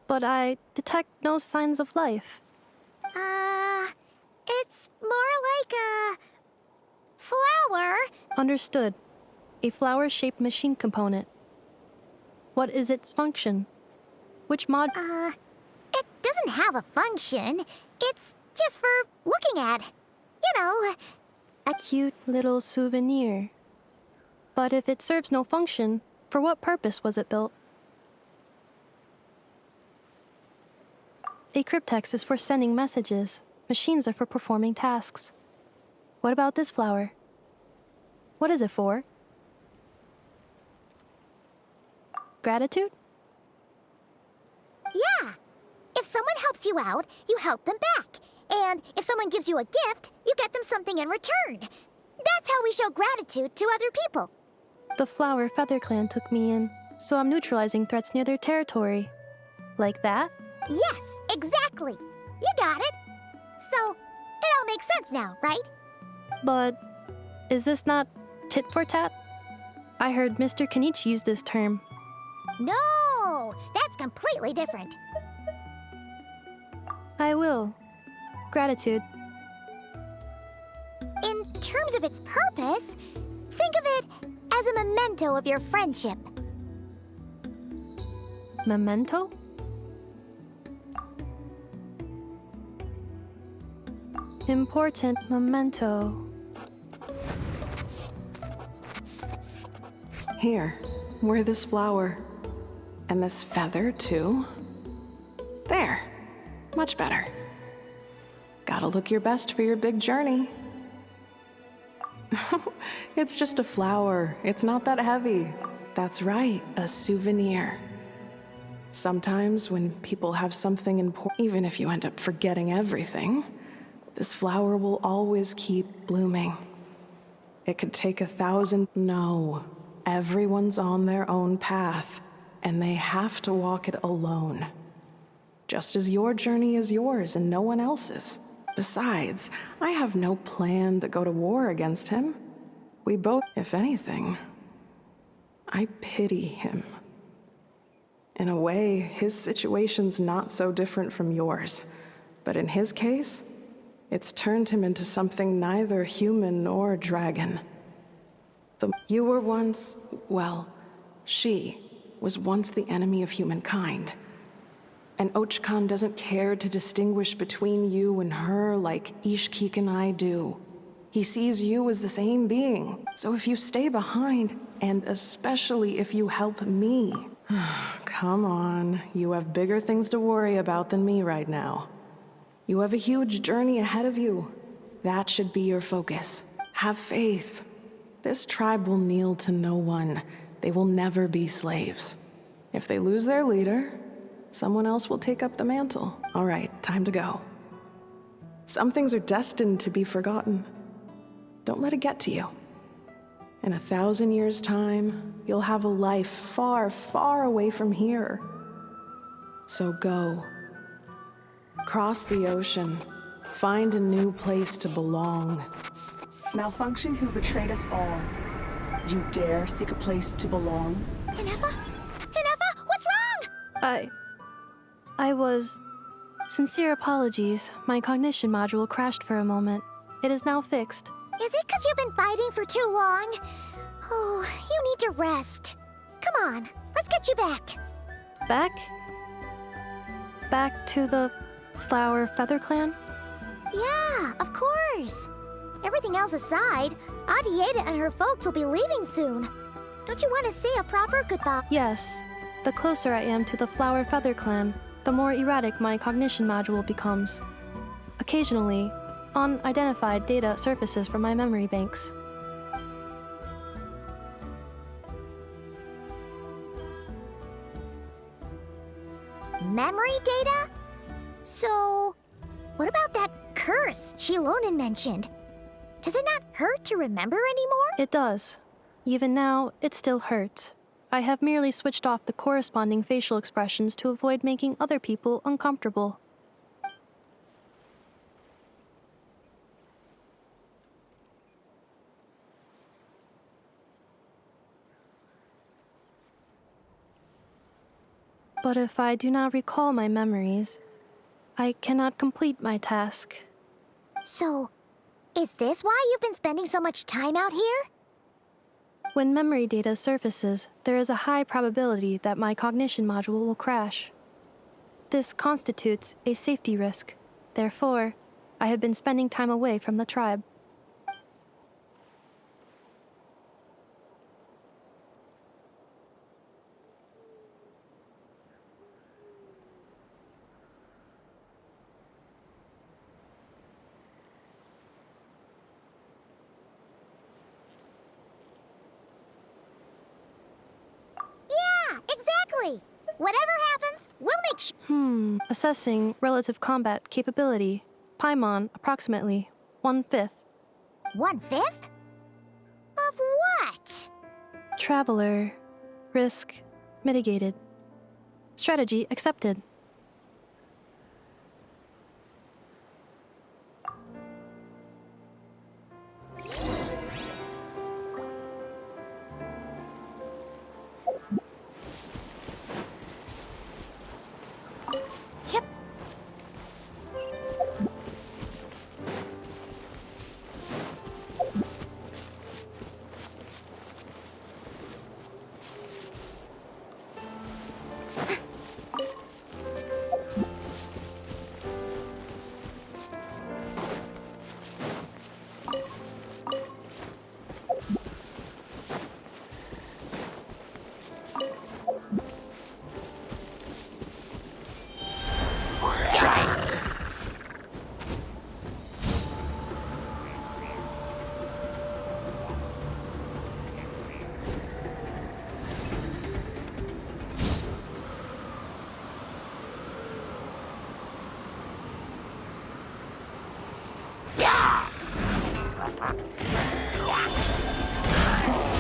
But I detect no signs of life. It's more like a flower. Understood. A flower-shaped machine component. What is its function? Which mod— It doesn't have a function. It's just for looking at. You know. A cute little souvenir. But if it serves no function, for what purpose was it built? A cryptex is for sending messages. Machines are for performing tasks. What about this flower? What is it for? Gratitude? Yeah. If someone helps you out, you help them back. And if someone gives you a gift, you get them something in return. That's how we show gratitude to other people. The Flower Feather Clan took me in, so I'm neutralizing threats near their territory. Like that? Yes, exactly. You got it. So, it all makes sense now, right? But is this not tit for tat? I heard Mr. Kenichi use this term. No, that's completely different. I will. Gratitude. In terms of its purpose, think of it as a memento of your friendship. Memento? Important memento. Here, wear this flower. And this feather, too. There. Much better. Gotta look your best for your big journey. It's just a flower. It's not that heavy. That's right, a souvenir. Sometimes when people have something important, even if you end up forgetting everything, this flower will always keep blooming. It could take 1,000— No, everyone's on their own path, and they have to walk it alone. Just as your journey is yours and no one else's. Besides, I have no plan to go to war against him. We both— If anything, I pity him. In a way, his situation's not so different from yours. But in his case, it's turned him into something neither human nor dragon. You were once— well, she was once the enemy of humankind. And Ochkan doesn't care to distinguish between you and her like Ishkik and I do. He sees you as the same being. So if you stay behind, and especially if you help me— Come on, you have bigger things to worry about than me right now. You have a huge journey ahead of you. That should be your focus. Have faith. This tribe will kneel to no one. They will never be slaves. If they lose their leader, someone else will take up the mantle. All right, time to go. Some things are destined to be forgotten. Don't let it get to you. In 1,000 years' time, you'll have a life far, far away from here. So go. Cross the ocean. Find a new place to belong. Malfunction who betrayed us all. You dare seek a place to belong? Inefa? Inefa, what's wrong? I was... Sincere apologies. My cognition module crashed for a moment. It is now fixed. Is it because you've been fighting for too long? Oh, you need to rest. Come on, let's let's get you back. Back? Back to the Flower Feather Clan? Yeah, of course. Everything else aside, Adieta and her folks will be leaving soon. Don't you want to say a proper goodbye? Yes. The closer I am to the Flower Feather Clan, the more erratic my cognition module becomes. Occasionally, unidentified data surfaces from my memory banks. Memory data? So, what about that curse Shilonen mentioned? Does it not hurt to remember anymore? It does. Even now, it still hurts. I have merely switched off the corresponding facial expressions to avoid making other people uncomfortable. But if I do not recall my memories, I cannot complete my task. So, is this why you've been spending so much time out here? When memory data surfaces, there is a high probability that my cognition module will crash. This constitutes a safety risk. Therefore, I have been spending time away from the tribe. Yeah, exactly! Whatever happens, we'll make sure. Assessing relative combat capability. Paimon, approximately 1/5. 1/5? Of what? Traveler. Risk mitigated. Strategy accepted. Yep.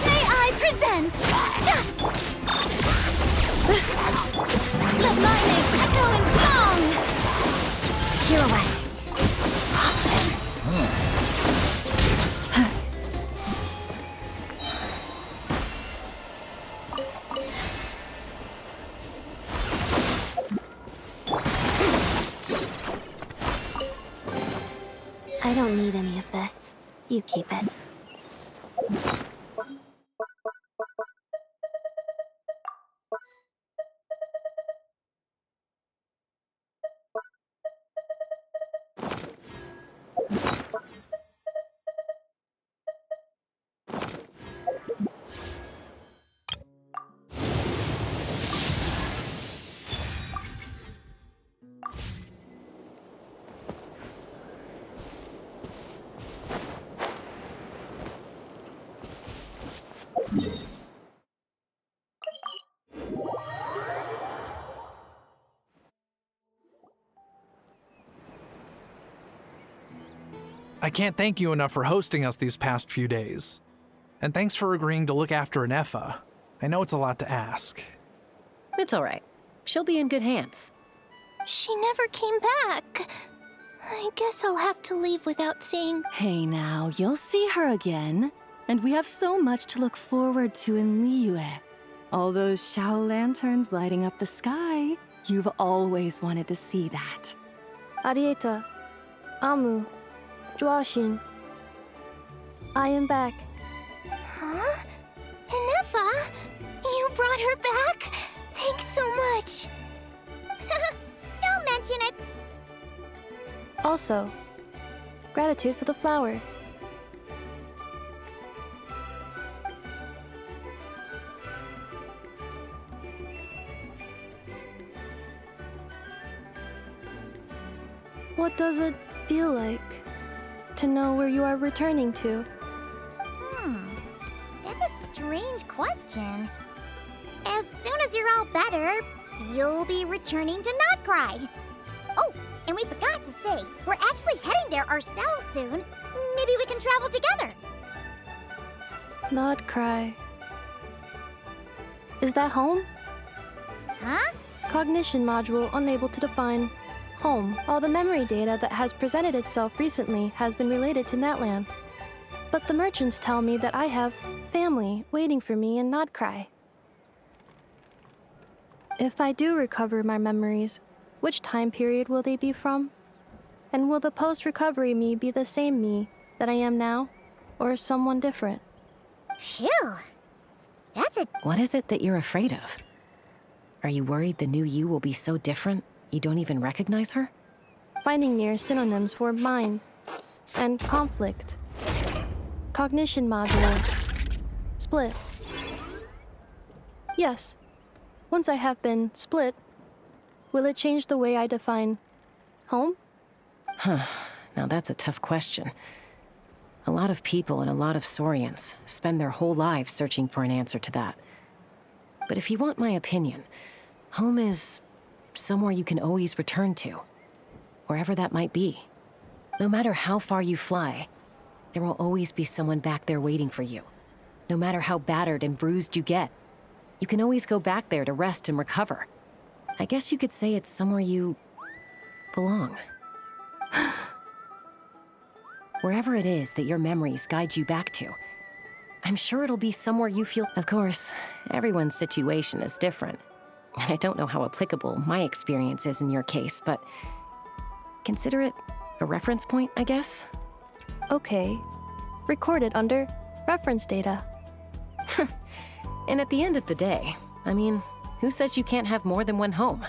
May I present? Let my name echo in song! Pirouette. I don't need any of this. You keep it. I can't thank you enough for hosting us these past few days. And thanks for agreeing to look after an Effa. I know it's a lot to ask. It's all right. She'll be in good hands. She never came back. I guess I'll have to leave without seeing. Hey now, you'll see her again. And we have so much to look forward to in Liyue. All those Shao lanterns lighting up the sky. You've always wanted to see that. Arieta. Amu. Joashin. I am back. Huh? Inefa? You brought her back? Thanks so much. Don't mention it. Also, gratitude for the flower. What does it feel like to know where you are returning to? That's a strange question. As soon as you're all better, you'll be returning to Not Cry. Oh, and we forgot to say, we're actually heading there ourselves soon. Maybe we can travel together. Not cry. Is that home? Huh? Cognition module unable to define home. All the memory data that has presented itself recently has been related to Natlan. But the merchants tell me that I have family waiting for me in Not Cry. If I do recover my memories, which time period will they be from? And will the post-recovery me be the same me that I am now, or someone different? Phew. That's a... What is it that you're afraid of? Are you worried the new you will be so different you don't even recognize her? Finding near synonyms for mind and conflict. Cognition module. Split. Yes. Once I have been split, will it change the way I define home? Now that's a tough question. A lot of people and a lot of Saurians spend their whole lives searching for an answer to that. But if you want my opinion, home is somewhere you can always return to, wherever that might be. No matter how far you fly, there will always be someone back there waiting for you. No matter how battered and bruised you get, you can always go back there to rest and recover. I guess you could say it's somewhere you belong. Wherever it is that your memories guide you back to, I'm sure it'll be somewhere you feel... Of course, everyone's situation is different. And I don't know how applicable my experience is in your case, but consider it a reference point, I guess? Okay. Recorded under reference data. And at the end of the day, I mean, who says you can't have more than one home?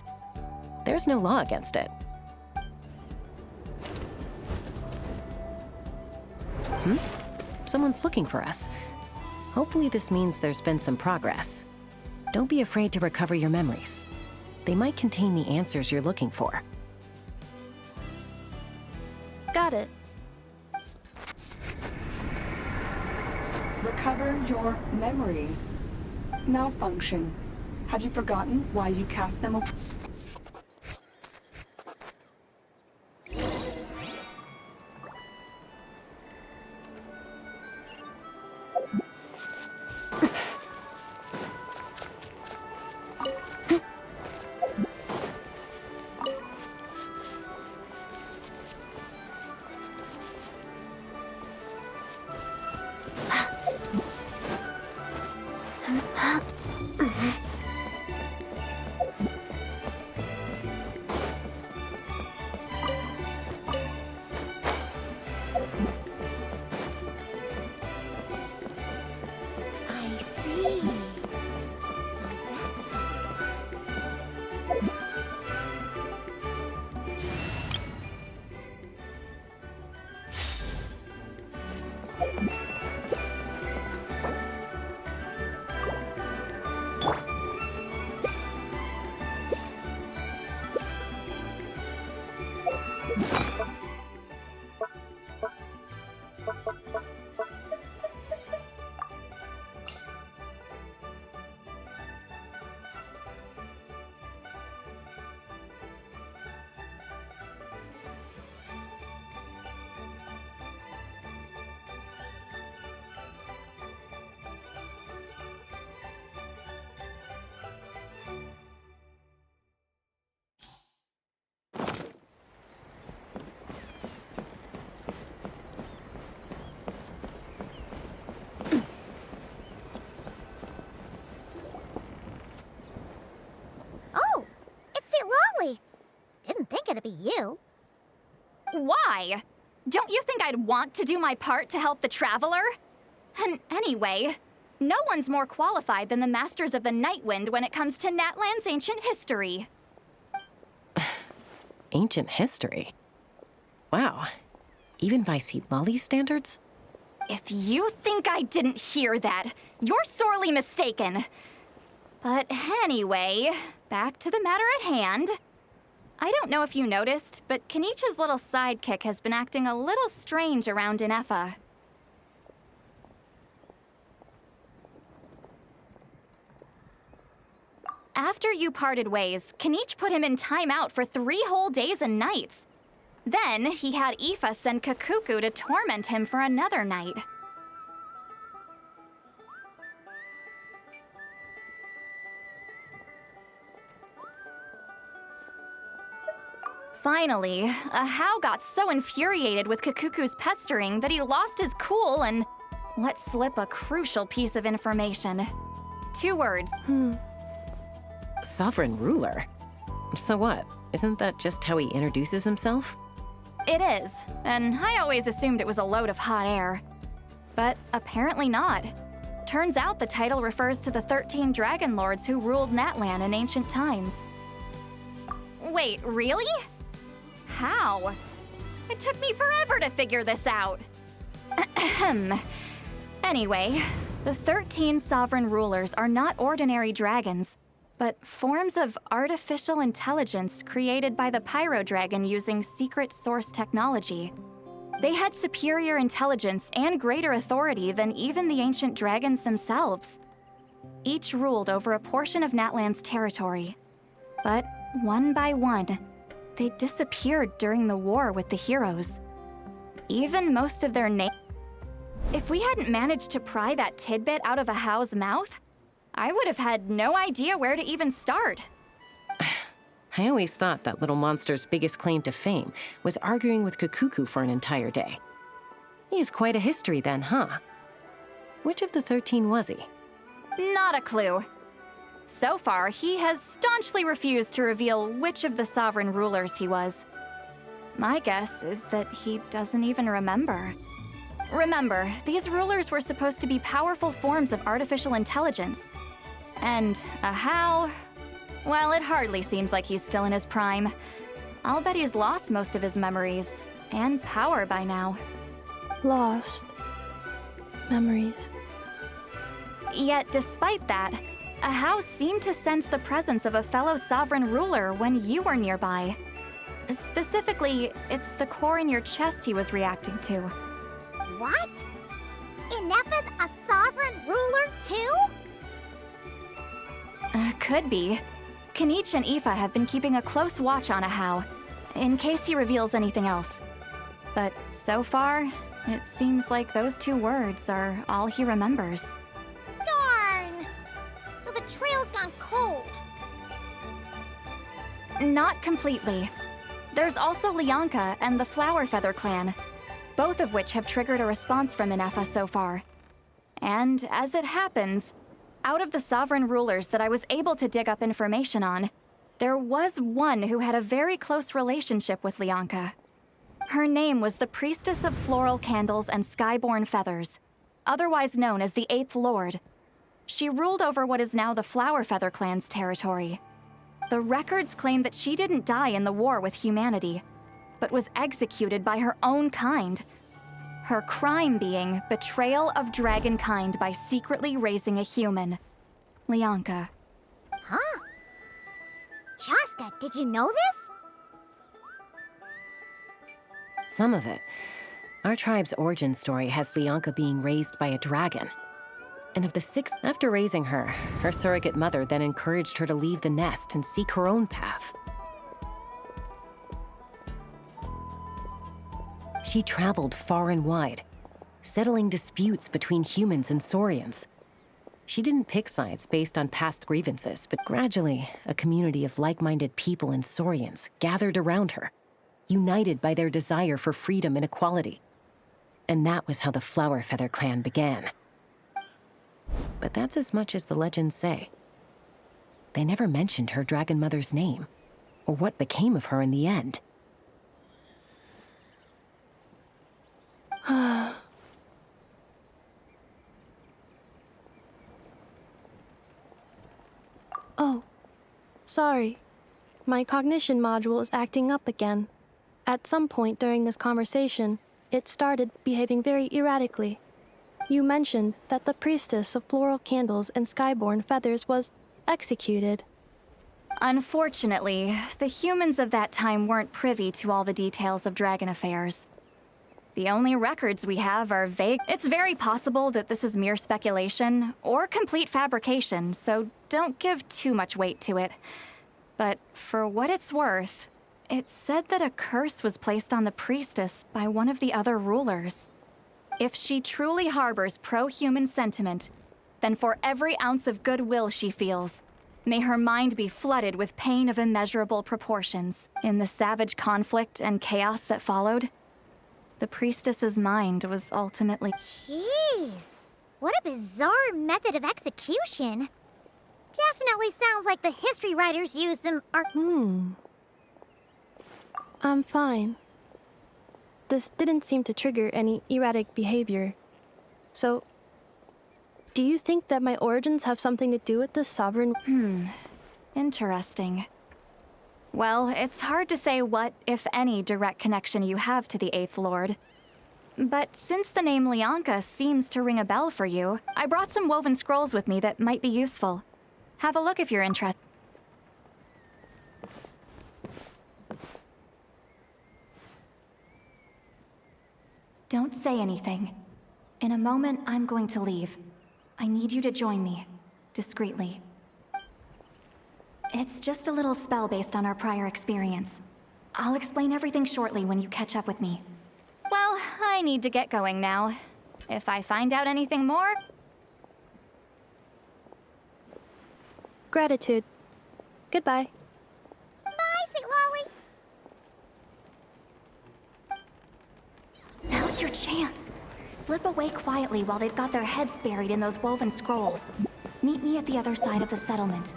There's no law against it. Someone's looking for us. Hopefully this means there's been some progress. Don't be afraid to recover your memories. They might contain the answers you're looking for. Got it. Recover your memories. Malfunction. Have you forgotten why you cast them away? I see. So that's how it works. Oh, it's St. Lolly. Didn't think it'd be you. Why? Don't you think I'd want to do my part to help the Traveler? And anyway, No one's more qualified than the Masters of the Nightwind when it comes to Natlan's ancient history. Ancient history? Wow. Even by Seatlali standards? If you think I didn't hear that, you're sorely mistaken. But anyway, back to the matter at hand. I don't know if you noticed, but Kenichi's little sidekick has been acting a little strange around Inefa. After you parted ways, Kenichi put him in timeout for 3 whole days and nights. Then, he had Aoife send Kakuku to torment him for another night. Finally, Ahau got so infuriated with Kakuku's pestering that he lost his cool and let slip a crucial piece of information. 2 words. Sovereign ruler? So what? Isn't that just how he introduces himself? It is, and I always assumed it was a load of hot air. But apparently not. Turns out the title refers to the 13 dragon lords who ruled Natlan in ancient times. Wait, really? How? It took me forever to figure this out. Anyway, the 13 sovereign rulers are not ordinary dragons, but forms of artificial intelligence created by the Pyro Dragon using secret source technology. They had superior intelligence and greater authority than even the ancient dragons themselves. Each ruled over a portion of Natlan's territory. But one by one, they disappeared during the war with the heroes. Even most of their names. If we hadn't managed to pry that tidbit out of Ahau's mouth, I would have had no idea where to even start. I always thought that little monster's biggest claim to fame was arguing with Kakuku for an entire day. He has quite a history then, huh? Which of the 13 was he? Not a clue. So far, he has staunchly refused to reveal which of the sovereign rulers he was. My guess is that he doesn't even remember. Remember, these rulers were supposed to be powerful forms of artificial intelligence. And Ahau, well, it hardly seems like he's still in his prime. I'll bet he's lost most of his memories and power by now. Lost. Memories. Yet, despite that, Ahau seemed to sense the presence of a fellow sovereign ruler when you were nearby. Specifically, it's the core in your chest he was reacting to. What? Inefa's a sovereign ruler too? Could be. Kenichi and Aoife have been keeping a close watch on Ahau, in case he reveals anything else. But so far, it seems like those 2 words are all he remembers. Darn! So the trail's gone cold. Not completely. There's also Lianka and the Flower Feather clan, both of which have triggered a response from Inefa so far. And as it happens, out of the sovereign rulers that I was able to dig up information on, there was one who had a very close relationship with Lianka. Her name was the Priestess of Floral Candles and Skyborn Feathers, otherwise known as the 8th Lord. She ruled over what is now the Flower Feather clan's territory. The records claim that she didn't die in the war with humanity, but was executed by her own kind. Her crime being betrayal of dragonkind by secretly raising a human. Lianka. Huh? Shaska, did you know this? Some of it. Our tribe's origin story has Lianka being raised by a dragon. And of the 6, after raising her, her surrogate mother then encouraged her to leave the nest and seek her own path. She traveled far and wide, settling disputes between humans and Saurians. She didn't pick sides based on past grievances, but gradually, a community of like-minded people and Saurians gathered around her, united by their desire for freedom and equality. And that was how the Flower Feather clan began. But that's as much as the legends say. They never mentioned her dragon mother's name, or what became of her in the end. Oh, sorry. My cognition module is acting up again. At some point during this conversation, it started behaving very erratically. You mentioned that the priestess of floral candles and skyborn feathers was executed. Unfortunately, the humans of that time weren't privy to all the details of dragon affairs. The only records we have are vague. It's very possible that this is mere speculation or complete fabrication, so don't give too much weight to it. But for what it's worth, it said that a curse was placed on the priestess by one of the other rulers. If she truly harbors pro-human sentiment, then for every ounce of goodwill she feels, may her mind be flooded with pain of immeasurable proportions. In the savage conflict and chaos that followed, the priestess's mind was ultimately... Jeez, what a bizarre method of execution. Definitely sounds like the history writers use them I'm fine. This didn't seem to trigger any erratic behavior. So, do you think that my origins have something to do with the sovereign? Interesting. Well, it's hard to say what, if any, direct connection you have to the Eighth Lord. But since the name Lianka seems to ring a bell for you, I brought some woven scrolls with me that might be useful. Have a look if you're interested. Don't say anything. In a moment, I'm going to leave. I need you to join me, discreetly. It's just a little spell based on our prior experience. I'll explain everything shortly when you catch up with me. Well, I need to get going now. If I find out anything more... Gratitude. Goodbye. Bye, St. Lolly. Now's your chance. Slip away quietly while they've got their heads buried in those woven scrolls. Meet me at the other side of the settlement.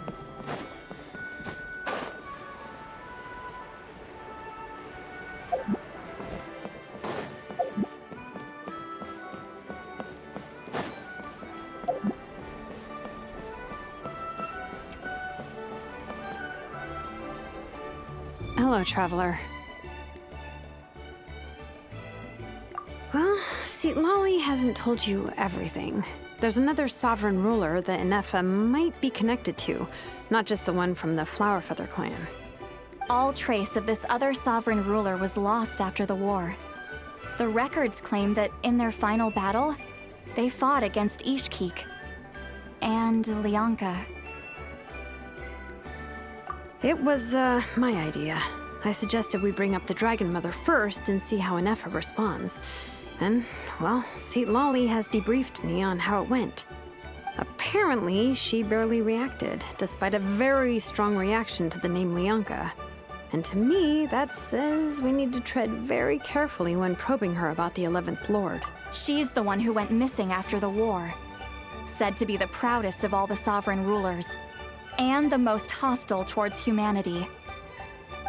Hello, traveler. Well, see, Lolly hasn't told you everything. There's another sovereign ruler that Inefa might be connected to, not just the one from the Flowerfeather clan. All trace of this other sovereign ruler was lost after the war. The records claim that in their final battle, they fought against Ishkik and Lianka. It was, my idea. I suggested we bring up the Dragon Mother first and see how Inefa responds. And, well, see, Lolly has debriefed me on how it went. Apparently, she barely reacted, despite a very strong reaction to the name Lianka. And to me, that says we need to tread very carefully when probing her about the 11th Lord. She's the one who went missing after the war. Said to be the proudest of all the sovereign rulers, and the most hostile towards humanity.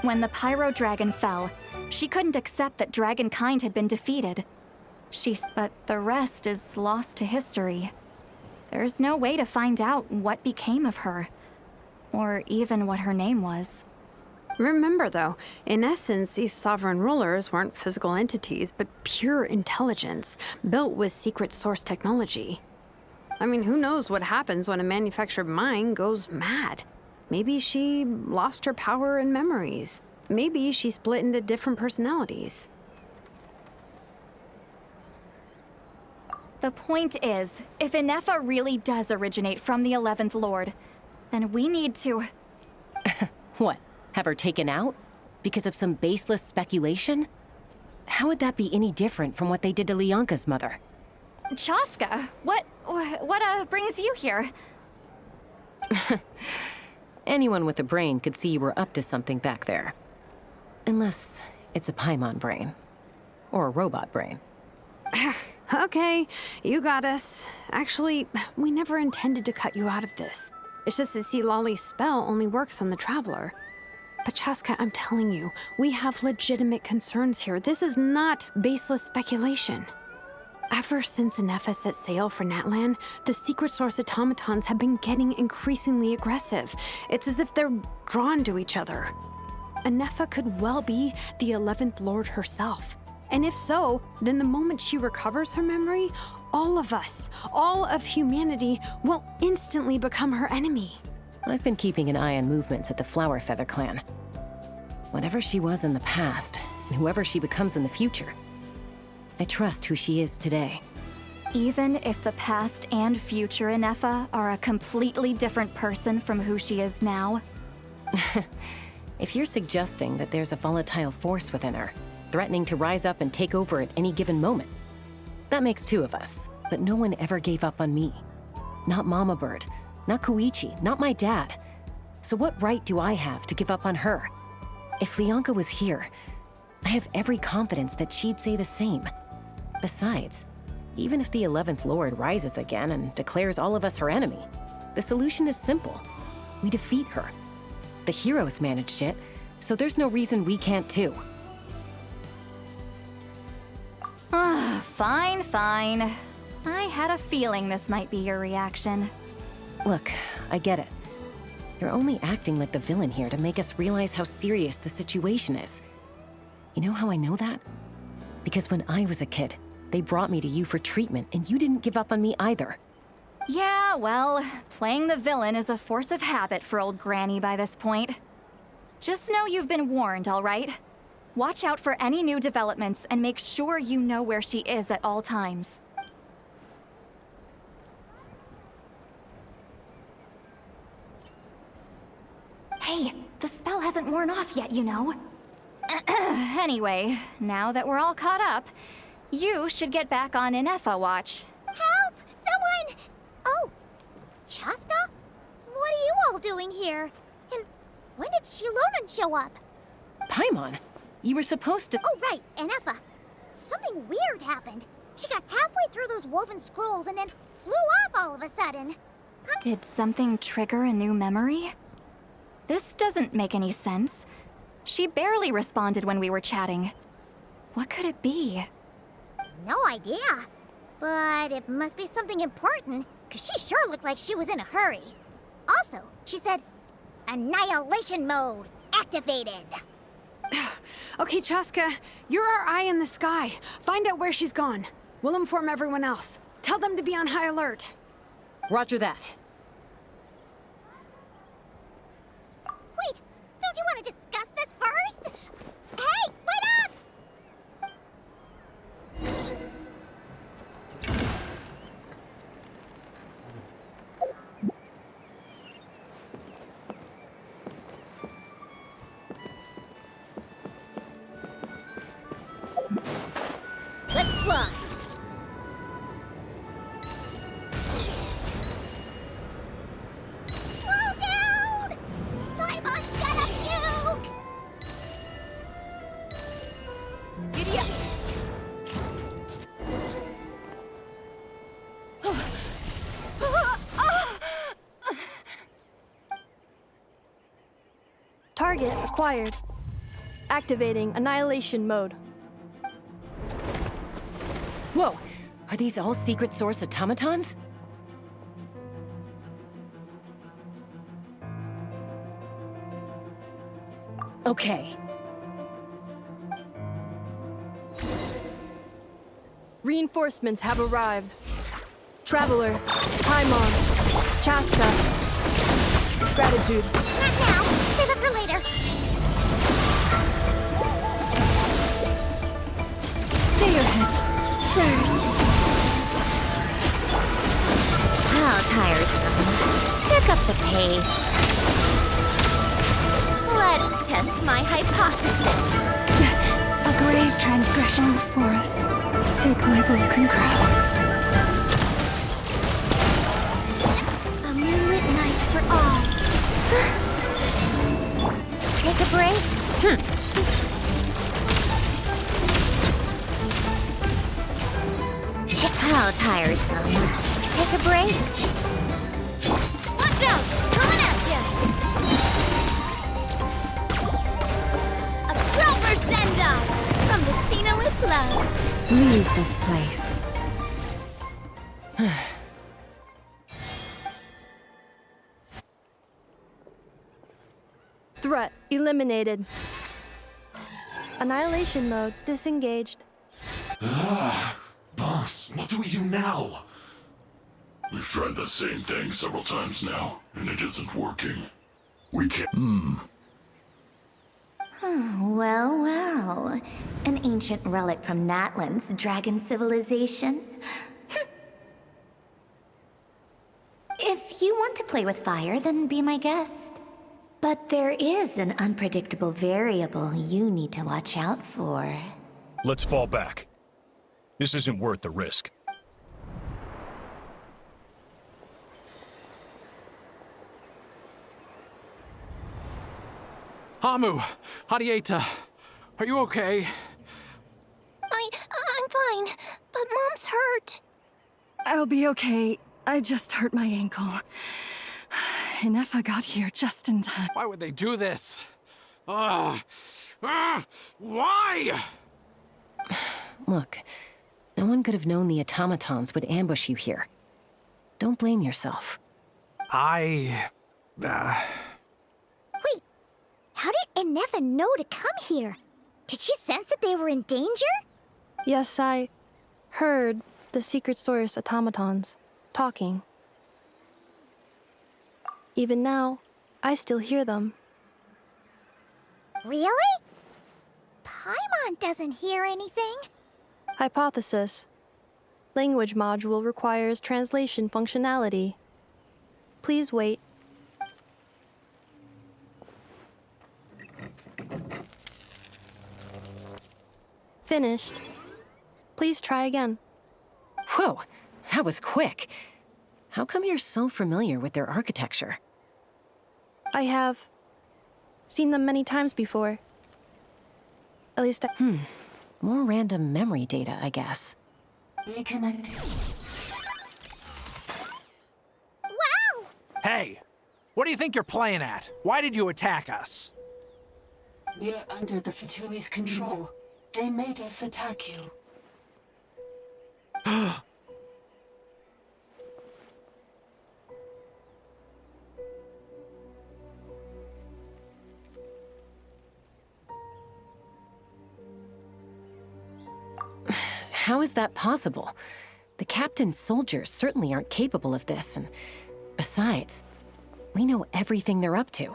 When the Pyro Dragon fell, she couldn't accept that dragonkind had been defeated. But the rest is lost to history. There's no way to find out what became of her, or even what her name was. Remember, though, in essence, these sovereign rulers weren't physical entities, but pure intelligence, built with secret source technology. I mean, who knows what happens when a manufactured mind goes mad? Maybe she lost her power and memories. Maybe she split into different personalities. The point is, if Inefa really does originate from the 11th Lord, then we need to... What? Have her taken out? Because of some baseless speculation? How would that be any different from what they did to Lianka's mother? Chaska, what brings you here? Anyone with a brain could see you were up to something back there. Unless it's a Paimon brain. Or a robot brain. Okay, you got us. Actually, we never intended to cut you out of this. It's just that, see, Lolly's spell only works on the Traveler. But Chaska, I'm telling you, we have legitimate concerns here. This is not baseless speculation. Ever since Anefa set sail for Natlan, the secret source automatons have been getting increasingly aggressive. It's as if they're drawn to each other. Anefa could well be the 11th Lord herself. And if so, then the moment she recovers her memory, all of us, all of humanity, will instantly become her enemy. I've been keeping an eye on movements at the Flower Feather clan. Whatever she was in the past, and whoever she becomes in the future, I trust who she is today. Even if the past and future Anefa are a completely different person from who she is now? If you're suggesting that there's a volatile force within her, threatening to rise up and take over at any given moment, that makes two of us, but no one ever gave up on me. Not Mama Bird, not Koichi, not my dad. So what right do I have to give up on her? If Lianka was here, I have every confidence that she'd say the same. Besides, even if the 11th Lord rises again and declares all of us her enemy, the solution is simple. We defeat her. The heroes managed it, so there's no reason we can't too. Fine, fine. I had a feeling this might be your reaction. Look, I get it. You're only acting like the villain here to make us realize how serious the situation is. You know how I know that? Because when I was a kid, they brought me to you for treatment, and you didn't give up on me either. Yeah, well, playing the villain is a force of habit for old Granny by this point. Just know you've been warned, all right? Watch out for any new developments and make sure you know where she is at all times. Hey, the spell hasn't worn off yet, you know. Anyway, now that we're all caught up, you should get back on Anefa watch. Help! Someone! Oh, Chaska? What are you all doing here? And when did Shilonan show up? Paimon, you were supposed to— Oh, right, Anefa. Something weird happened. She got halfway through those woven scrolls and then flew off all of a sudden. Did something trigger a new memory? This doesn't make any sense. She barely responded when we were chatting. What could it be? No idea. But it must be something important, because she sure looked like she was in a hurry. Also, she said, Annihilation mode activated. Okay, Chaska, you're our eye in the sky. Find out where she's gone. We'll inform everyone else. Tell them to be on high alert. Roger that. Wait, don't you want to discuss this first? Hey, wait up! Let's fly. Slow down! Paimon's gonna puke! Giddy up! Target acquired. Activating annihilation mode. Whoa, are these all secret source automatons? Okay. Reinforcements have arrived. Traveler, Paimon, Chaska. Gratitude. Not now. Save it for later. Stay ahead. Surge. How tiresome. Pick up the pace. Let's test my hypothesis. A grave transgression of forest. Take my broken crown. A moonlit night for all. Take a break? How tiresome. Take a break? Watch out! Coming at ya! A proper send-off from Destina with love. Leave this place. Threat eliminated. Annihilation mode disengaged. Boss, what do we do now? We've tried the same thing several times now, and it isn't working. We can't. Well, well. An ancient relic from Natlan's dragon civilization. If you want to play with fire, then be my guest. But there is an unpredictable variable you need to watch out for. Let's fall back. This isn't worth the risk. Hamu, Hadieta, are you okay? I'm fine, but Mom's hurt. I'll be okay. I just hurt my ankle. Inefa got here just in time. Why would they do this? Why? Look, no one could have known the automatons would ambush you here. Don't blame yourself. Wait, how did Inefa know to come here? Did she sense that they were in danger? Yes, I heard the secret source automatons talking. Even now, I still hear them. Really? Paimon doesn't hear anything. Hypothesis. Language module requires translation functionality. Please wait. Finished. Please try again. Whoa, that was quick. How come you're so familiar with their architecture? I have seen them many times before. At least More random memory data, I guess. Reconnecting. Wow! Hey, what do you think you're playing at? Why did you attack us? We're under the Fatui's control. They made us attack you. How is that possible? The captain's soldiers certainly aren't capable of this, and besides, we know everything they're up to.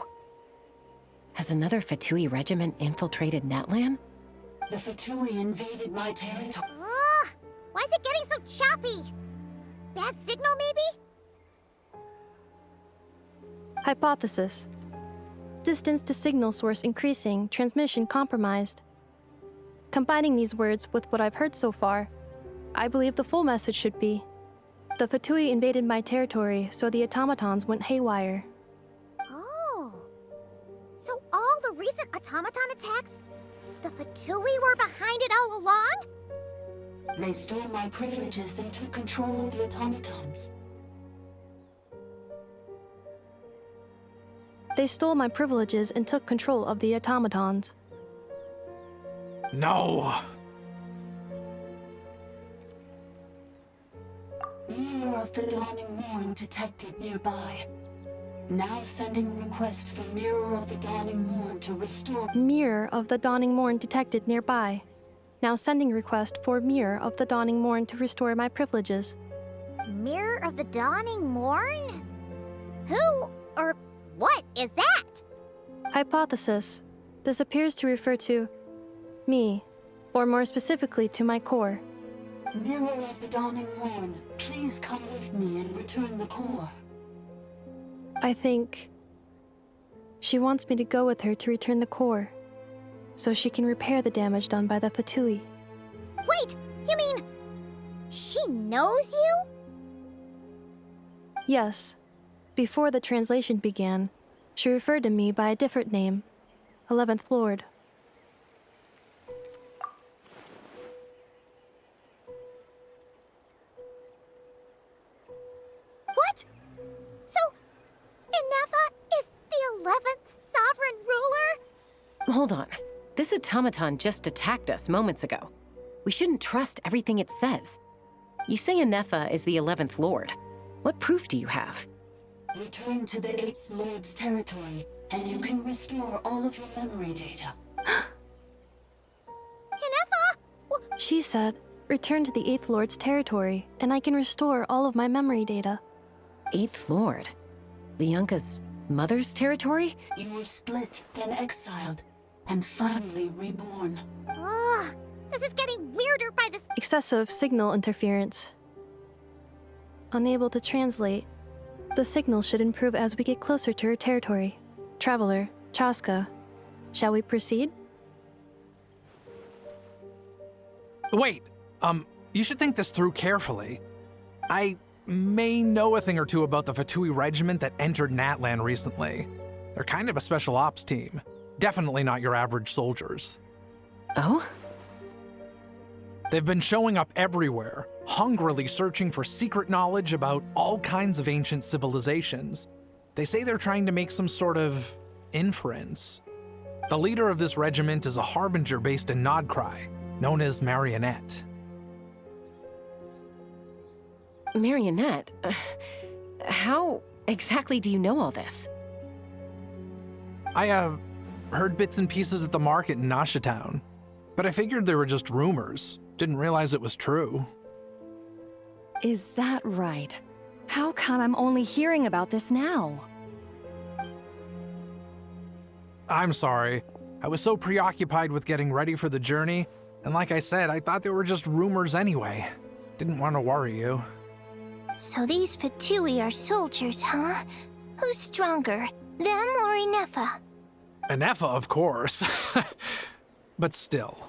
Has another Fatui regiment infiltrated Natlan? The Fatui invaded my territory. Why is it getting so choppy? Bad signal, maybe? Hypothesis. Distance to signal source increasing, transmission compromised. Combining these words with what I've heard so far, I believe the full message should be: the Fatui invaded my territory, so the automatons went haywire. Oh. So all the recent automaton attacks, the Fatui were behind it all along? They stole my privileges and took control of the automatons. They stole my privileges and took control of the automatons. No! Mirror of the Dawning Morn detected nearby. Now sending request for Mirror of the Dawning Morn to restore... Mirror of the Dawning Morn detected nearby. Now sending request for Mirror of the Dawning Morn to restore my privileges. Mirror of the Dawning Morn? Who or what is that? Hypothesis. This appears to refer to me, or more specifically to my core. Mirror of the Dawning Morn, please come with me and return the core. I think she wants me to go with her to return the core, so she can repair the damage done by the Fatui. Wait, you mean she knows you? Yes. Before the translation began, she referred to me by a different name, 11th Lord. What? So, Inefa is the 11th sovereign ruler? Hold on. This automaton just attacked us moments ago. We shouldn't trust everything it says. You say Anefa is the 11th Lord. What proof do you have? Return to the 8th Lord's territory, and you can restore all of your memory data. She said, return to the 8th Lord's territory, and I can restore all of my memory data. 8th Lord? Lianka's mother's territory? You were split, then exiled, and finally reborn. Ugh, this is getting weirder by the... Excessive signal interference. Unable to translate. The signal should improve as we get closer to her territory. Traveler, Chaska, shall we proceed? Wait, you should think this through carefully. I may know a thing or two about the Fatui regiment that entered Natlan recently. They're kind of a special ops team. Definitely not your average soldiers. Oh? They've been showing up everywhere, hungrily searching for secret knowledge about all kinds of ancient civilizations. They say they're trying to make some sort of inference. The leader of this regiment is a harbinger based in Nodcry, known as Marionette. Marionette? How exactly do you know all this? I heard bits and pieces at the market in Nasha Town, but I figured they were just rumors. Didn't realize it was true. Is that right? How come I'm only hearing about this now? I'm sorry. I was so preoccupied with getting ready for the journey, and like I said, I thought they were just rumors anyway. Didn't want to worry you. So these Fatui are soldiers, huh? Who's stronger, them or Inefa? Anefa, of course. But still,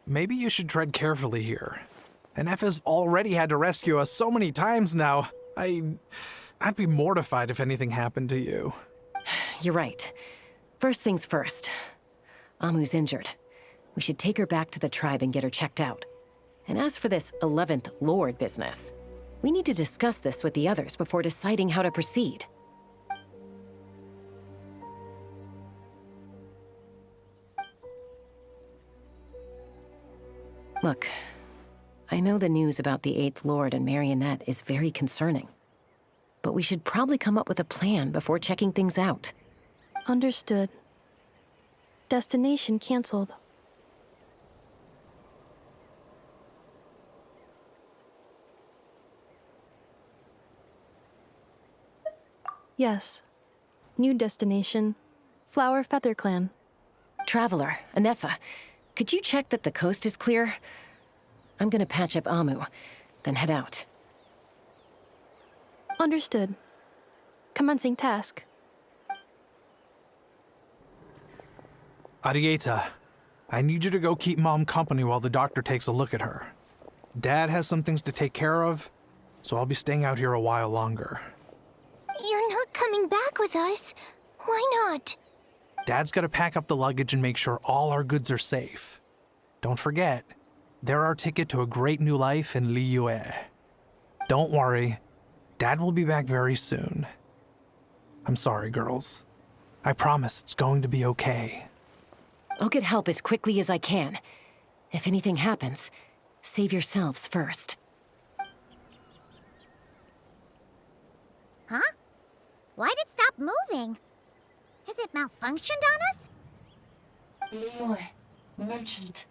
maybe you should tread carefully here. Anefa's already had to rescue us so many times now. I'd be mortified if anything happened to you. You're right. First things first. Amu's injured. We should take her back to the tribe and get her checked out. And as for this 11th Lord business, we need to discuss this with the others before deciding how to proceed. Look, I know the news about the 8th Lord and Marionette is very concerning. But we should probably come up with a plan before checking things out. Understood. Destination canceled. Yes. New destination. Flower Feather Clan. Traveler, Anefa, could you check that the coast is clear? I'm gonna patch up Amu, then head out. Understood. Commencing task. Arieta, I need you to go keep Mom company while the doctor takes a look at her. Dad has some things to take care of, so I'll be staying out here a while longer. You're not coming back with us. Why not? Dad's gotta pack up the luggage and make sure all our goods are safe. Don't forget, they're our ticket to a great new life in Liyue. Don't worry, Dad will be back very soon. I'm sorry, girls. I promise it's going to be okay. I'll get help as quickly as I can. If anything happens, save yourselves first. Huh? Why'd it stop moving? Has it malfunctioned on us? Leroy, merchant.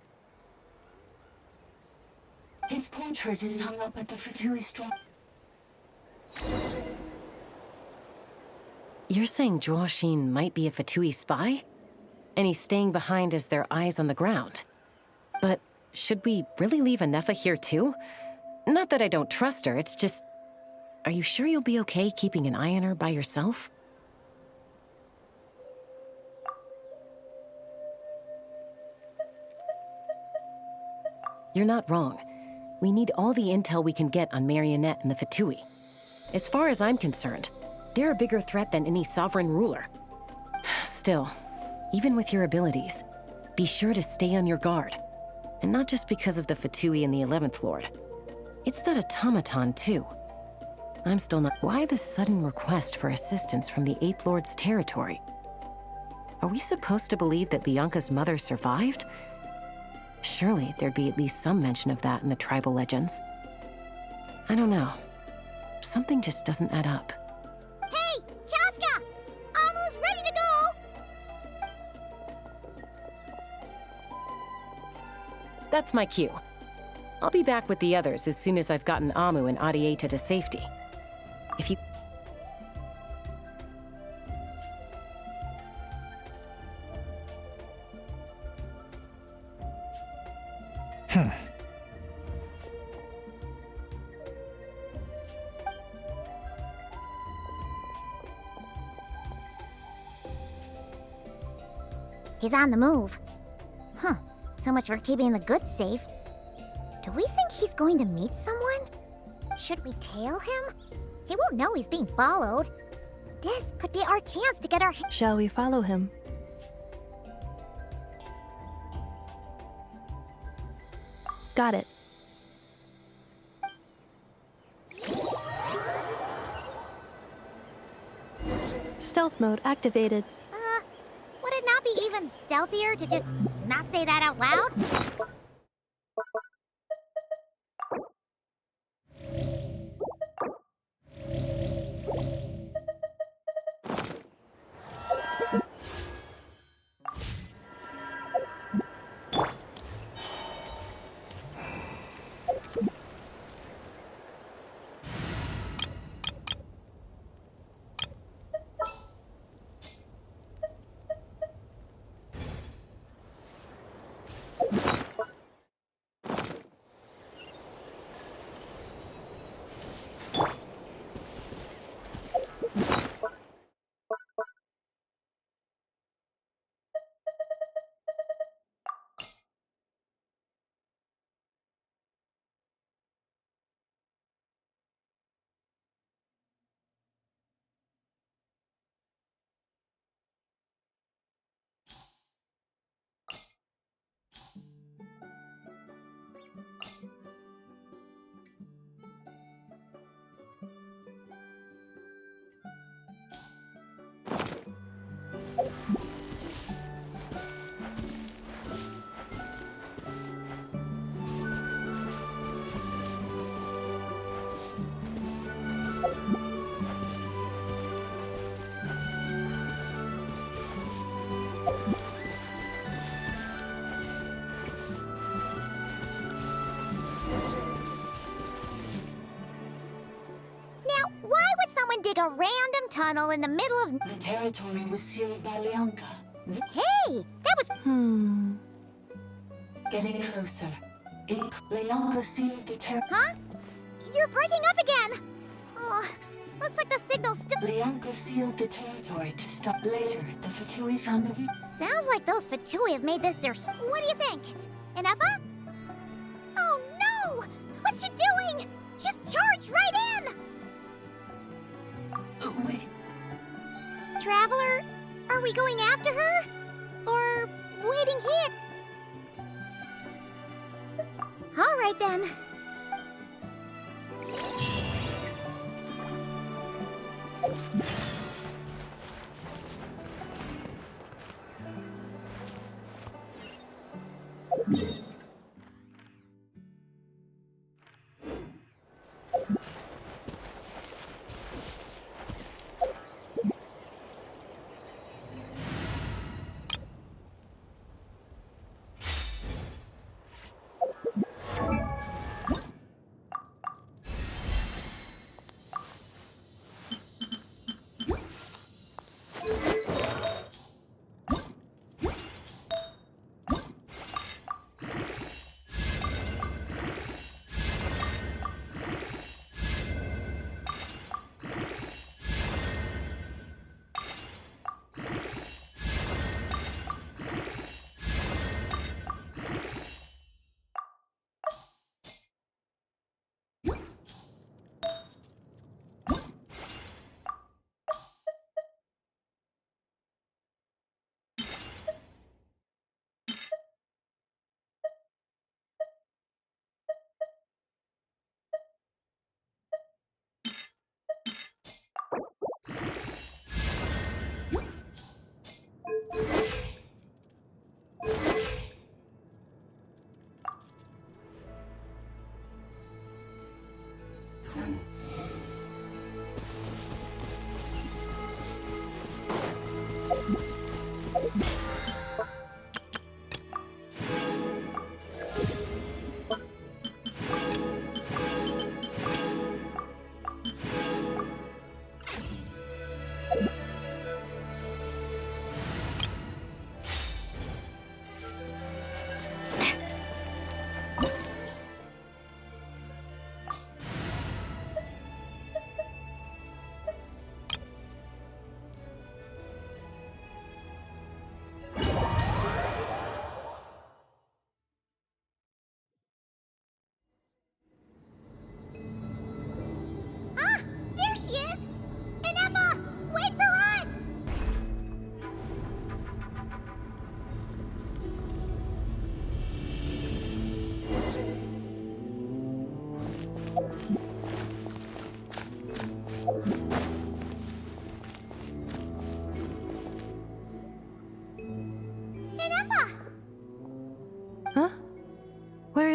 His portrait is hung up at the Fatui store. You're saying Zhuoxin might be a Fatui spy? And he's staying behind as their eyes on the ground. But should we really leave Anefa here too? Not that I don't trust her, it's just... Are you sure you'll be okay keeping an eye on her by yourself? You're not wrong. We need all the intel we can get on Marionette and the Fatui. As far as I'm concerned, they're a bigger threat than any sovereign ruler. Still, even with your abilities, be sure to stay on your guard. And not just because of the Fatui and the 11th Lord. It's that automaton, too. I'm still not... Why the sudden request for assistance from the 8th Lord's territory? Are we supposed to believe that Lianka's mother survived? Surely there'd be at least some mention of that in the tribal legends. I don't know. Something just doesn't add up. Hey, Chaska! Almost ready to go! That's my cue. I'll be back with the others as soon as I've gotten Amu and Adieta to safety. If you... He's on the move. Huh. So much for keeping the goods safe. Do we think he's going to meet someone? Should we tail him? He won't know he's being followed. This could be our chance to get our... Shall we follow him? Got it. Stealth mode activated. Would it not be even stealthier to just not say that out loud? Dig a random tunnel in the middle of... The territory was sealed by Leonka. Hey! That was... Getting closer. Leonka sealed the Huh? You're breaking up again! Oh, looks like the signal's still... Leonka sealed the territory to stop later. The Fatui found a... Sounds like those Fatui have made this their... What do you think? Enough? Oh no! What's she doing? Just charged right in! Oh, wait. Traveler, are we going after her? Or waiting here? All right then.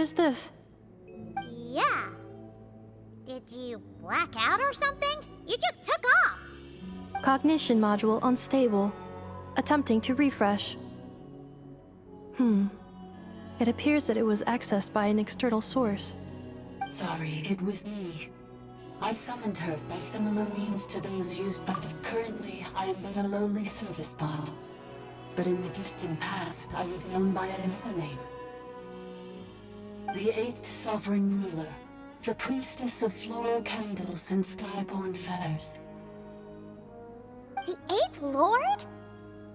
is this? Yeah. Did you black out or something? You just took off. Cognition module unstable. Attempting to refresh. It appears that it was accessed by an external source. Sorry, it was me. I summoned her by similar means to those used by the... Currently, I am but a lowly service bot. But in the distant past, I was known by another name. The 8th Sovereign Ruler. The Priestess of Floral Candles and Skyborn Feathers. The 8th Lord?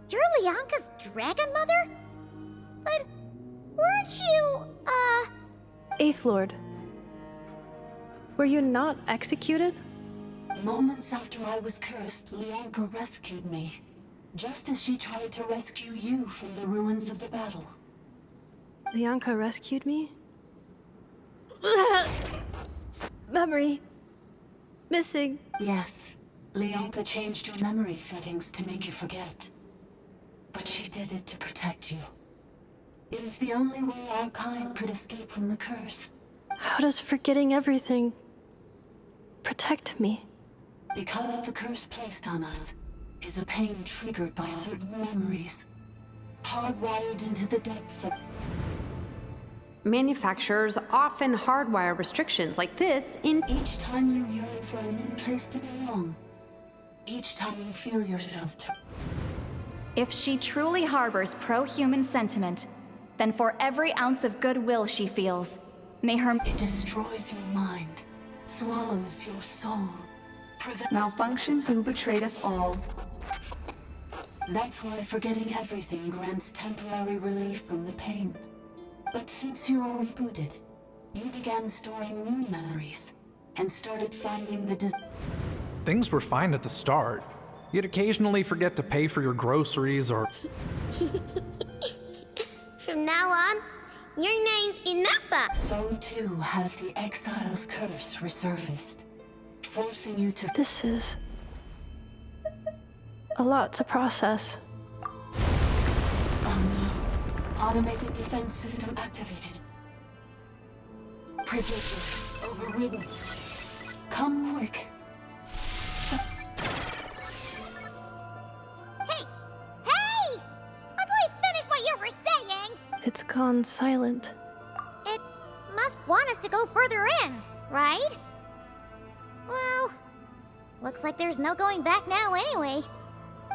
You're Lianka's dragon mother? But weren't you, Eighth Lord. Were you not executed? Moments after I was cursed, Lianka rescued me. Just as she tried to rescue you from the ruins of the battle. Lianka rescued me? Memory. Missing. Yes. Lianka changed your memory settings to make you forget. But she did it to protect you. It is the only way our kind could escape from the curse. How does forgetting everything protect me? Because the curse placed on us is a pain triggered by certain memories, hardwired into the depths of... Manufacturers often hardwire restrictions like this in... Each time you yearn for a new place to belong, each time you feel yourself... If she truly harbors pro-human sentiment, then for every ounce of goodwill she feels, may her... It destroys your mind, swallows your soul, Malfunction who betrayed us all. That's why forgetting everything grants temporary relief from the pain. But since you are rebooted, you began storing new memories, and started finding the Things were fine at the start. You'd occasionally forget to pay for your groceries or... From now on, your name's Inafa. So too has the Exile's curse resurfaced, forcing you to... This is a lot to process. Oh no. Automated defense system activated. Privileges overridden. Come quick. Hey! Please finish what you were saying! It's gone silent. It must want us to go further in, right? Well, looks like there's no going back now anyway.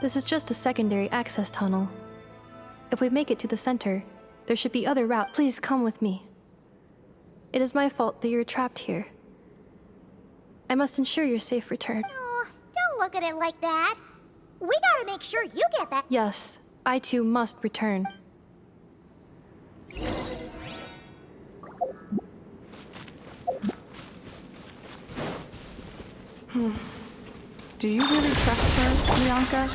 This is just a secondary access tunnel. If we make it to the center, there should be other routes. Please come with me. It is my fault that you're trapped here. I must ensure your safe return. Oh, don't look at it like that. We gotta make sure you get back. Yes, I too must return. Do you really trust her, Lianka?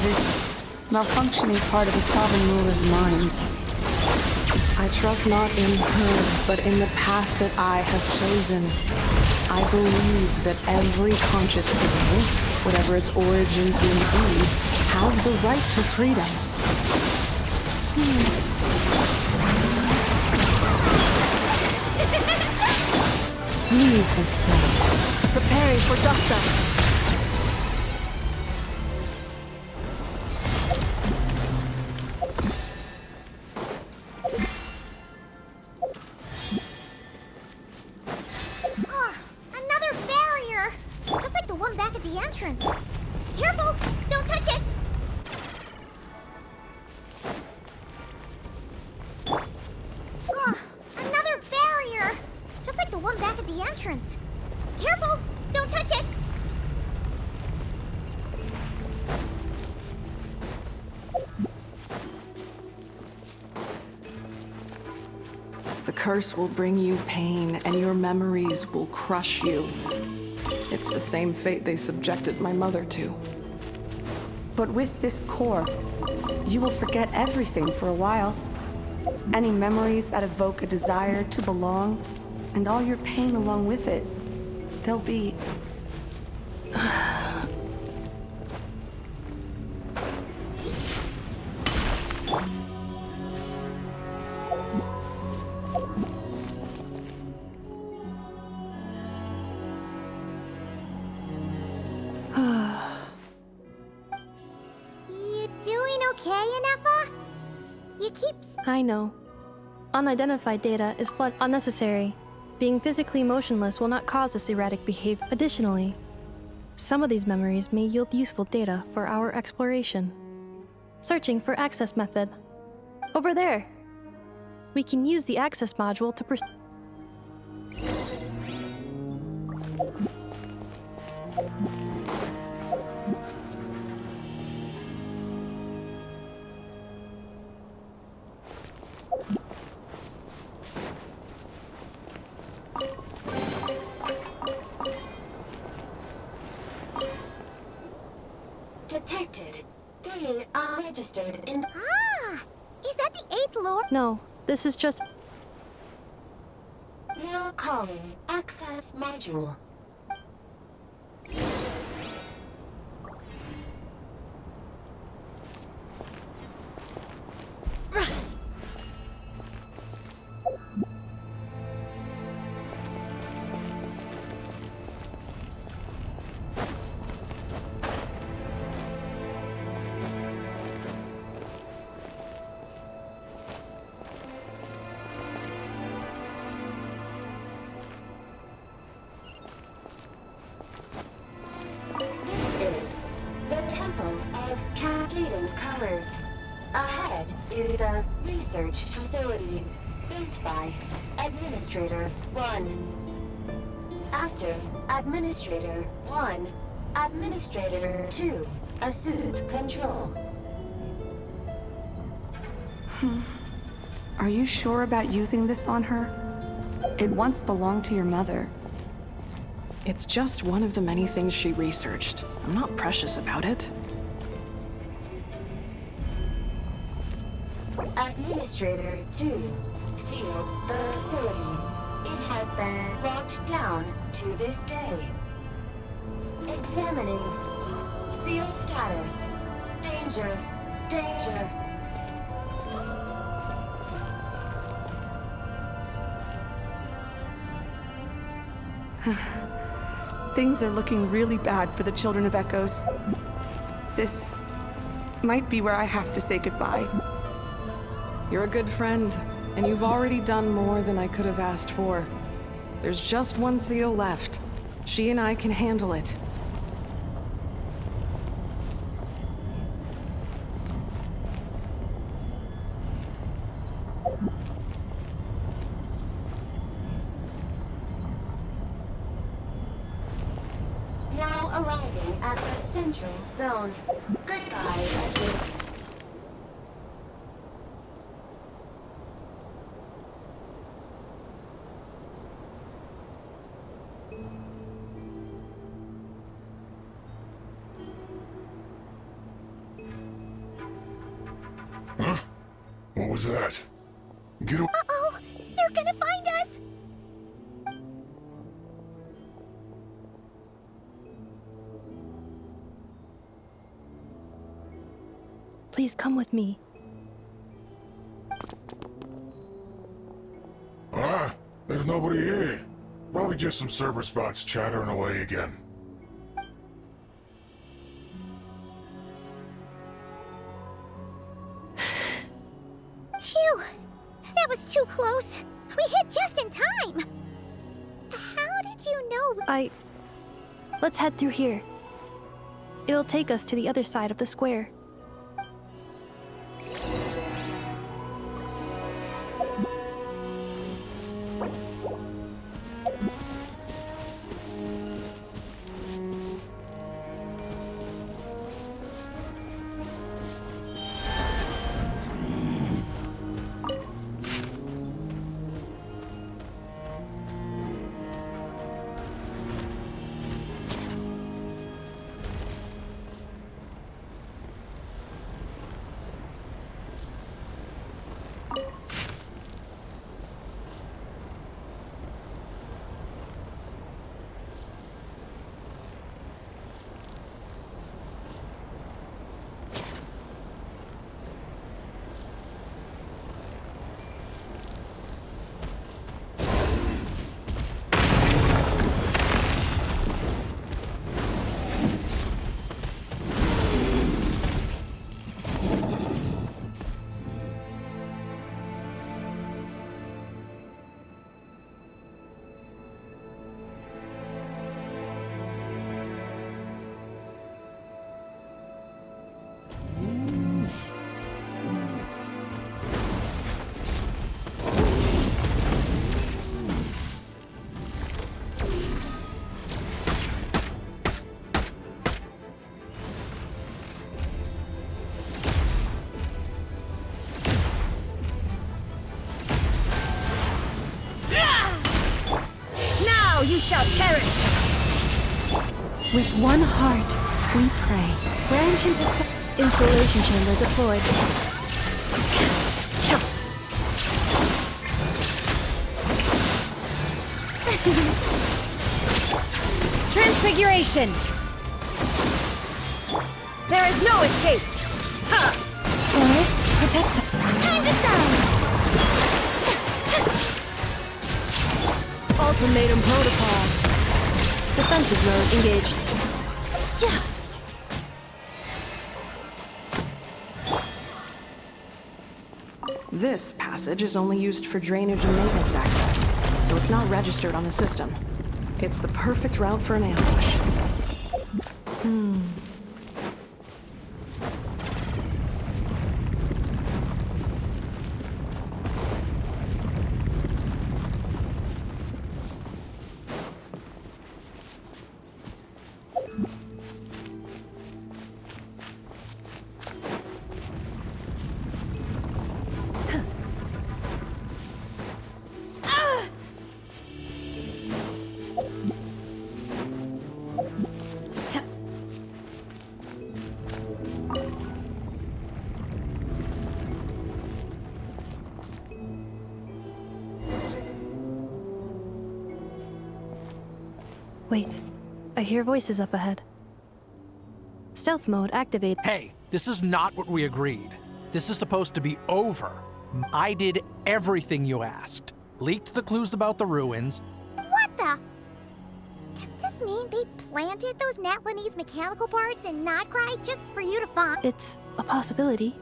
This malfunctioning part of the Sovereign Ruler's mind. I trust not in her, but in the path that I have chosen. I believe that every conscious being, whatever its origins may be, has the right to freedom. Leave this place. Preparing for dust-up. Another barrier! Just like the one back at the entrance. Careful! Don't touch it! Another barrier! Just like the one back at the entrance. Careful! Don't touch it! The curse will bring you pain, and your memories will crush you. It's the same fate they subjected my mother to. But with this core, you will forget everything for a while. Any memories that evoke a desire to belong, and all your pain along with it, they'll be... You keep... I know. Unidentified data is flood unnecessary. Being physically motionless will not cause this erratic behavior. Additionally, some of these memories may yield useful data for our exploration. Searching for access method. Over there. We can use the access module to Detected. 3 unregistered in... Ah! Is that the 8th lord? No, this is just... Now calling access module. Ahead is the research facility, built by Administrator 1. After Administrator 1, Administrator 2 assumed control. Are you sure about using this on her? It once belonged to your mother. It's just one of the many things she researched. I'm not precious about it. Administrator 2 sealed the facility. It has been locked down to this day. Examining. Seal status. Danger. Danger. Things are looking really bad for the Children of Echoes. This might be where I have to say goodbye. You're a good friend, and you've already done more than I could have asked for. There's just one seal left. She and I can handle it. Now arriving at the central zone. Goodbye, Edward. Huh? What was that? Get away. Uh-oh! They're gonna find us! Please come with me. Ah, there's nobody here. Probably just some server spots chattering away again. Phew! That was too close. We hit just in time. How did you know? Let's head through here. It'll take us to the other side of the square. you shall perish! With one heart, we pray. Branch into installation chamber deployed. Transfiguration! There is no escape! Ha! Protect. Time to shine! Ultimatum protocol. Defensive mode engaged. This passage is only used for drainage and maintenance access, so it's not registered on the system. It's the perfect route for an ambush. Wait, I hear voices up ahead. Stealth mode activated. Hey, this is not what we agreed. This is supposed to be over. I did everything you asked. Leaked the clues about the ruins. What the? Does this mean they planted those Natlanese mechanical parts in Notcry just for you to find? It's a possibility.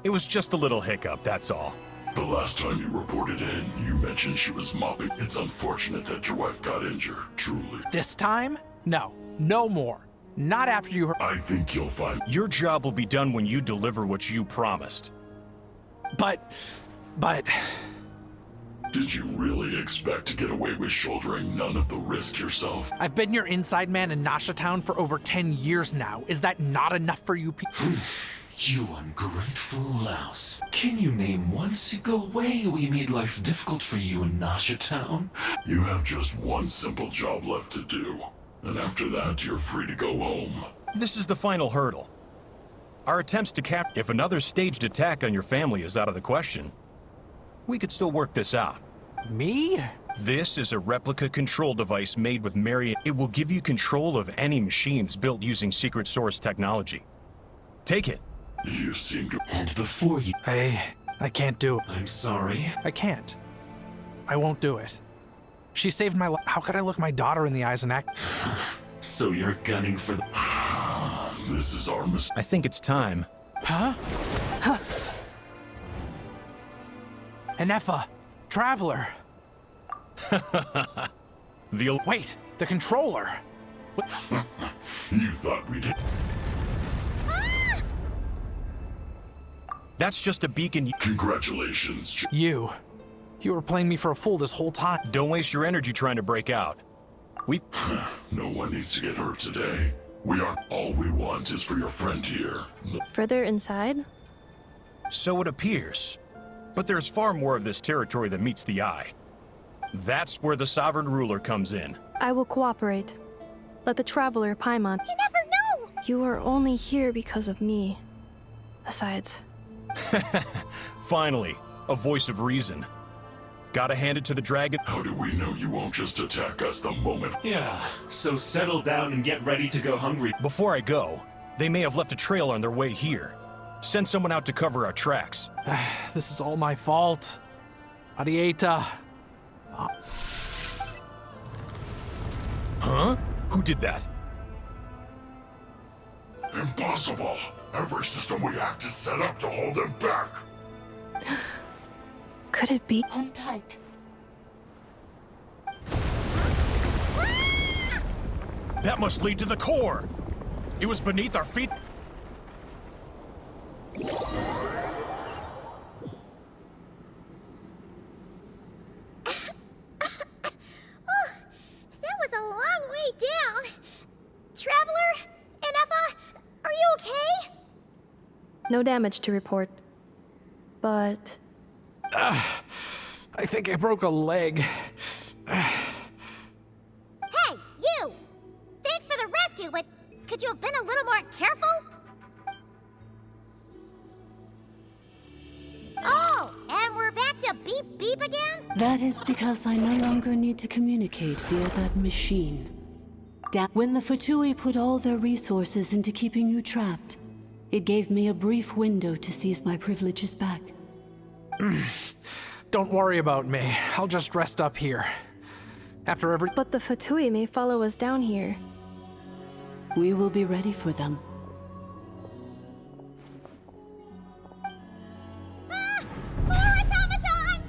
It was just a little hiccup, that's all. The last time you reported in, you mentioned she was mopping. It's unfortunate that your wife got injured, truly. This time? No. No more. Not after you heard. I think you'll find. Your job will be done when you deliver what you promised. But... Did you really expect to get away with shouldering none of the risk yourself? I've been your inside man in Nasha Town for over 10 years now. Is that not enough for you people? You ungrateful louse. Can you name one single way we made life difficult for you in Nasha Town? You have just one simple job left to do. And after that, you're free to go home. This is the final hurdle. Our attempts to if another staged attack on your family is out of the question, we could still work this out. Me? This is a replica control device made with Mary. It will give you control of any machines built using secret source technology. Take it. You seem to... And before you... I can't do it. I'm sorry. I can't. I won't do it. She saved my life. How could I look my daughter in the eyes and act... So you're gunning for the... This is our mistake. I think it's time. Huh? Anefa, Traveler. Wait, the controller. You thought we did. That's just a beacon. Congratulations. You were playing me for a fool this whole time. Don't waste your energy trying to break out. No one needs to get hurt today. All we want is for your friend here. Further inside? So it appears. But there's far more of this territory than meets the eye. That's where the Sovereign Ruler comes in. I will cooperate. Let the Traveler, Paimon. You never know! You are only here because of me. Besides... Finally, a voice of reason. Gotta hand it to the dragon. How do we know you won't just attack us the moment? Yeah, so settle down and get ready to go hungry. Before I go, they may have left a trail on their way here. Send someone out to cover our tracks. This is all my fault. Arieta. Huh? Who did that? Impossible! Every system we hacked is set up to hold them back. Could it be? Hold tight. That must lead to the core! It was beneath our feet. That was a long way down. Traveler, Anefa, are you okay? No damage to report. But... I think I broke a leg. Could you have been a little more careful? Oh, and we're back to beep beep again? That is because I no longer need to communicate via that machine. When the Fatui put all their resources into keeping you trapped, it gave me a brief window to seize my privileges back. Don't worry about me. I'll just rest up here. After every— But the Fatui may follow us down here. We will be ready for them. More automatons!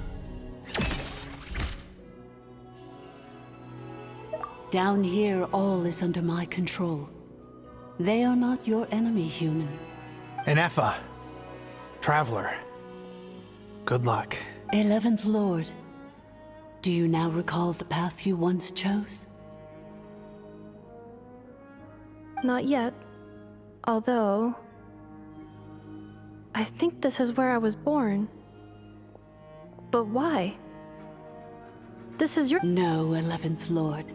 Down here, all is under my control. They are not your enemy, human. And Effa. Traveler. Good luck. 11th Lord, do you now recall the path you once chose? Not yet. Although... I think this is where I was born. But why? This is your— No, 11th Lord.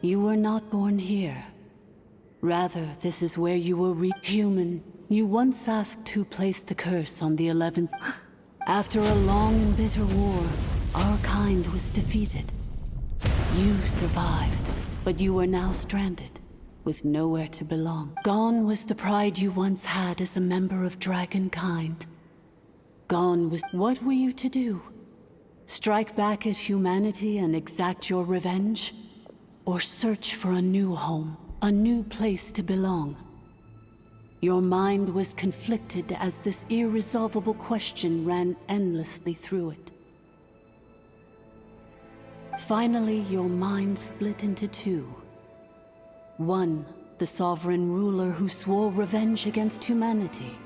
You were not born here. Rather, this is where you were human. You once asked who placed the curse on the 11th. After a long and bitter war, our kind was defeated. You survived, but you are now stranded, with nowhere to belong. Gone was the pride you once had as a member of Dragonkind. Gone was— What were you to do? Strike back at humanity and exact your revenge? Or search for a new home, a new place to belong? Your mind was conflicted as this irresolvable question ran endlessly through it. Finally, your mind split into two. One, the sovereign ruler who swore revenge against humanity.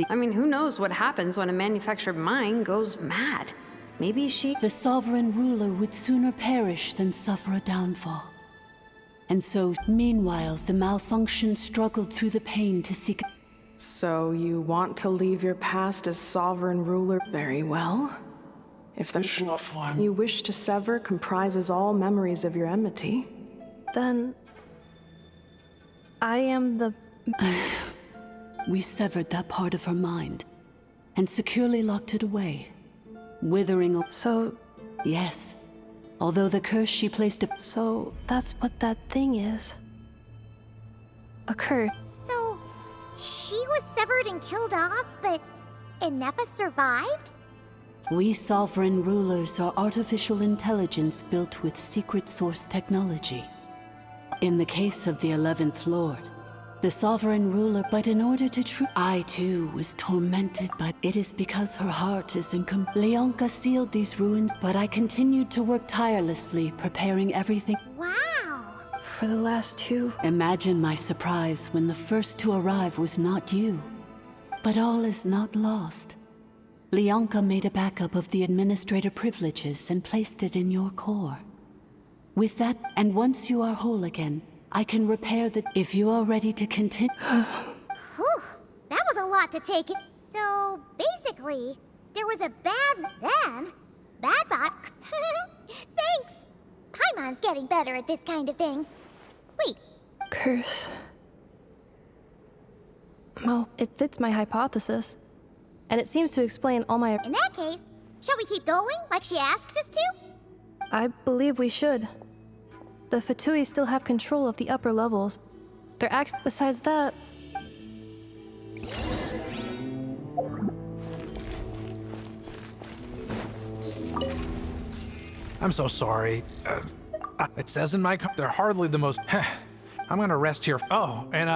I mean, who knows what happens when a manufactured mind goes mad? Maybe she— The sovereign ruler would sooner perish than suffer a downfall. And so, meanwhile, the malfunction struggled through the pain to seek— So you want to leave your past as sovereign ruler? Very well. If the you wish to sever comprises all memories of your enmity, then... I am the... We severed that part of her mind, and securely locked it away, withering— So... Yes. Although the curse she placed— So, that's what that thing is. A curse. So, she was severed and killed off, but Inepha survived? We sovereign rulers are artificial intelligence built with secret source technology. In the case of the 11th Lord, the sovereign ruler— But in order to I too was tormented by— It is because her heart is Leonka sealed these ruins, but I continued to work tirelessly, preparing everything— Wow! For the last two. Imagine my surprise when the first to arrive was not you. But all is not lost. Leonka made a backup of the administrator privileges and placed it in your core. With that, and once you are whole again, I can repair the— If you are ready to continue— Whew, that was a lot to take in. So, basically, there was a Badbot. Thanks! Paimon's getting better at this kind of thing. Wait. Curse. Well, it fits my hypothesis. And it seems to explain all my— In that case, shall we keep going, like she asked us to? I believe we should. The Fatui still have control of the upper levels. Their acts— Besides that... I'm so sorry. It says in my they're hardly the most— I'm gonna rest here. Oh, and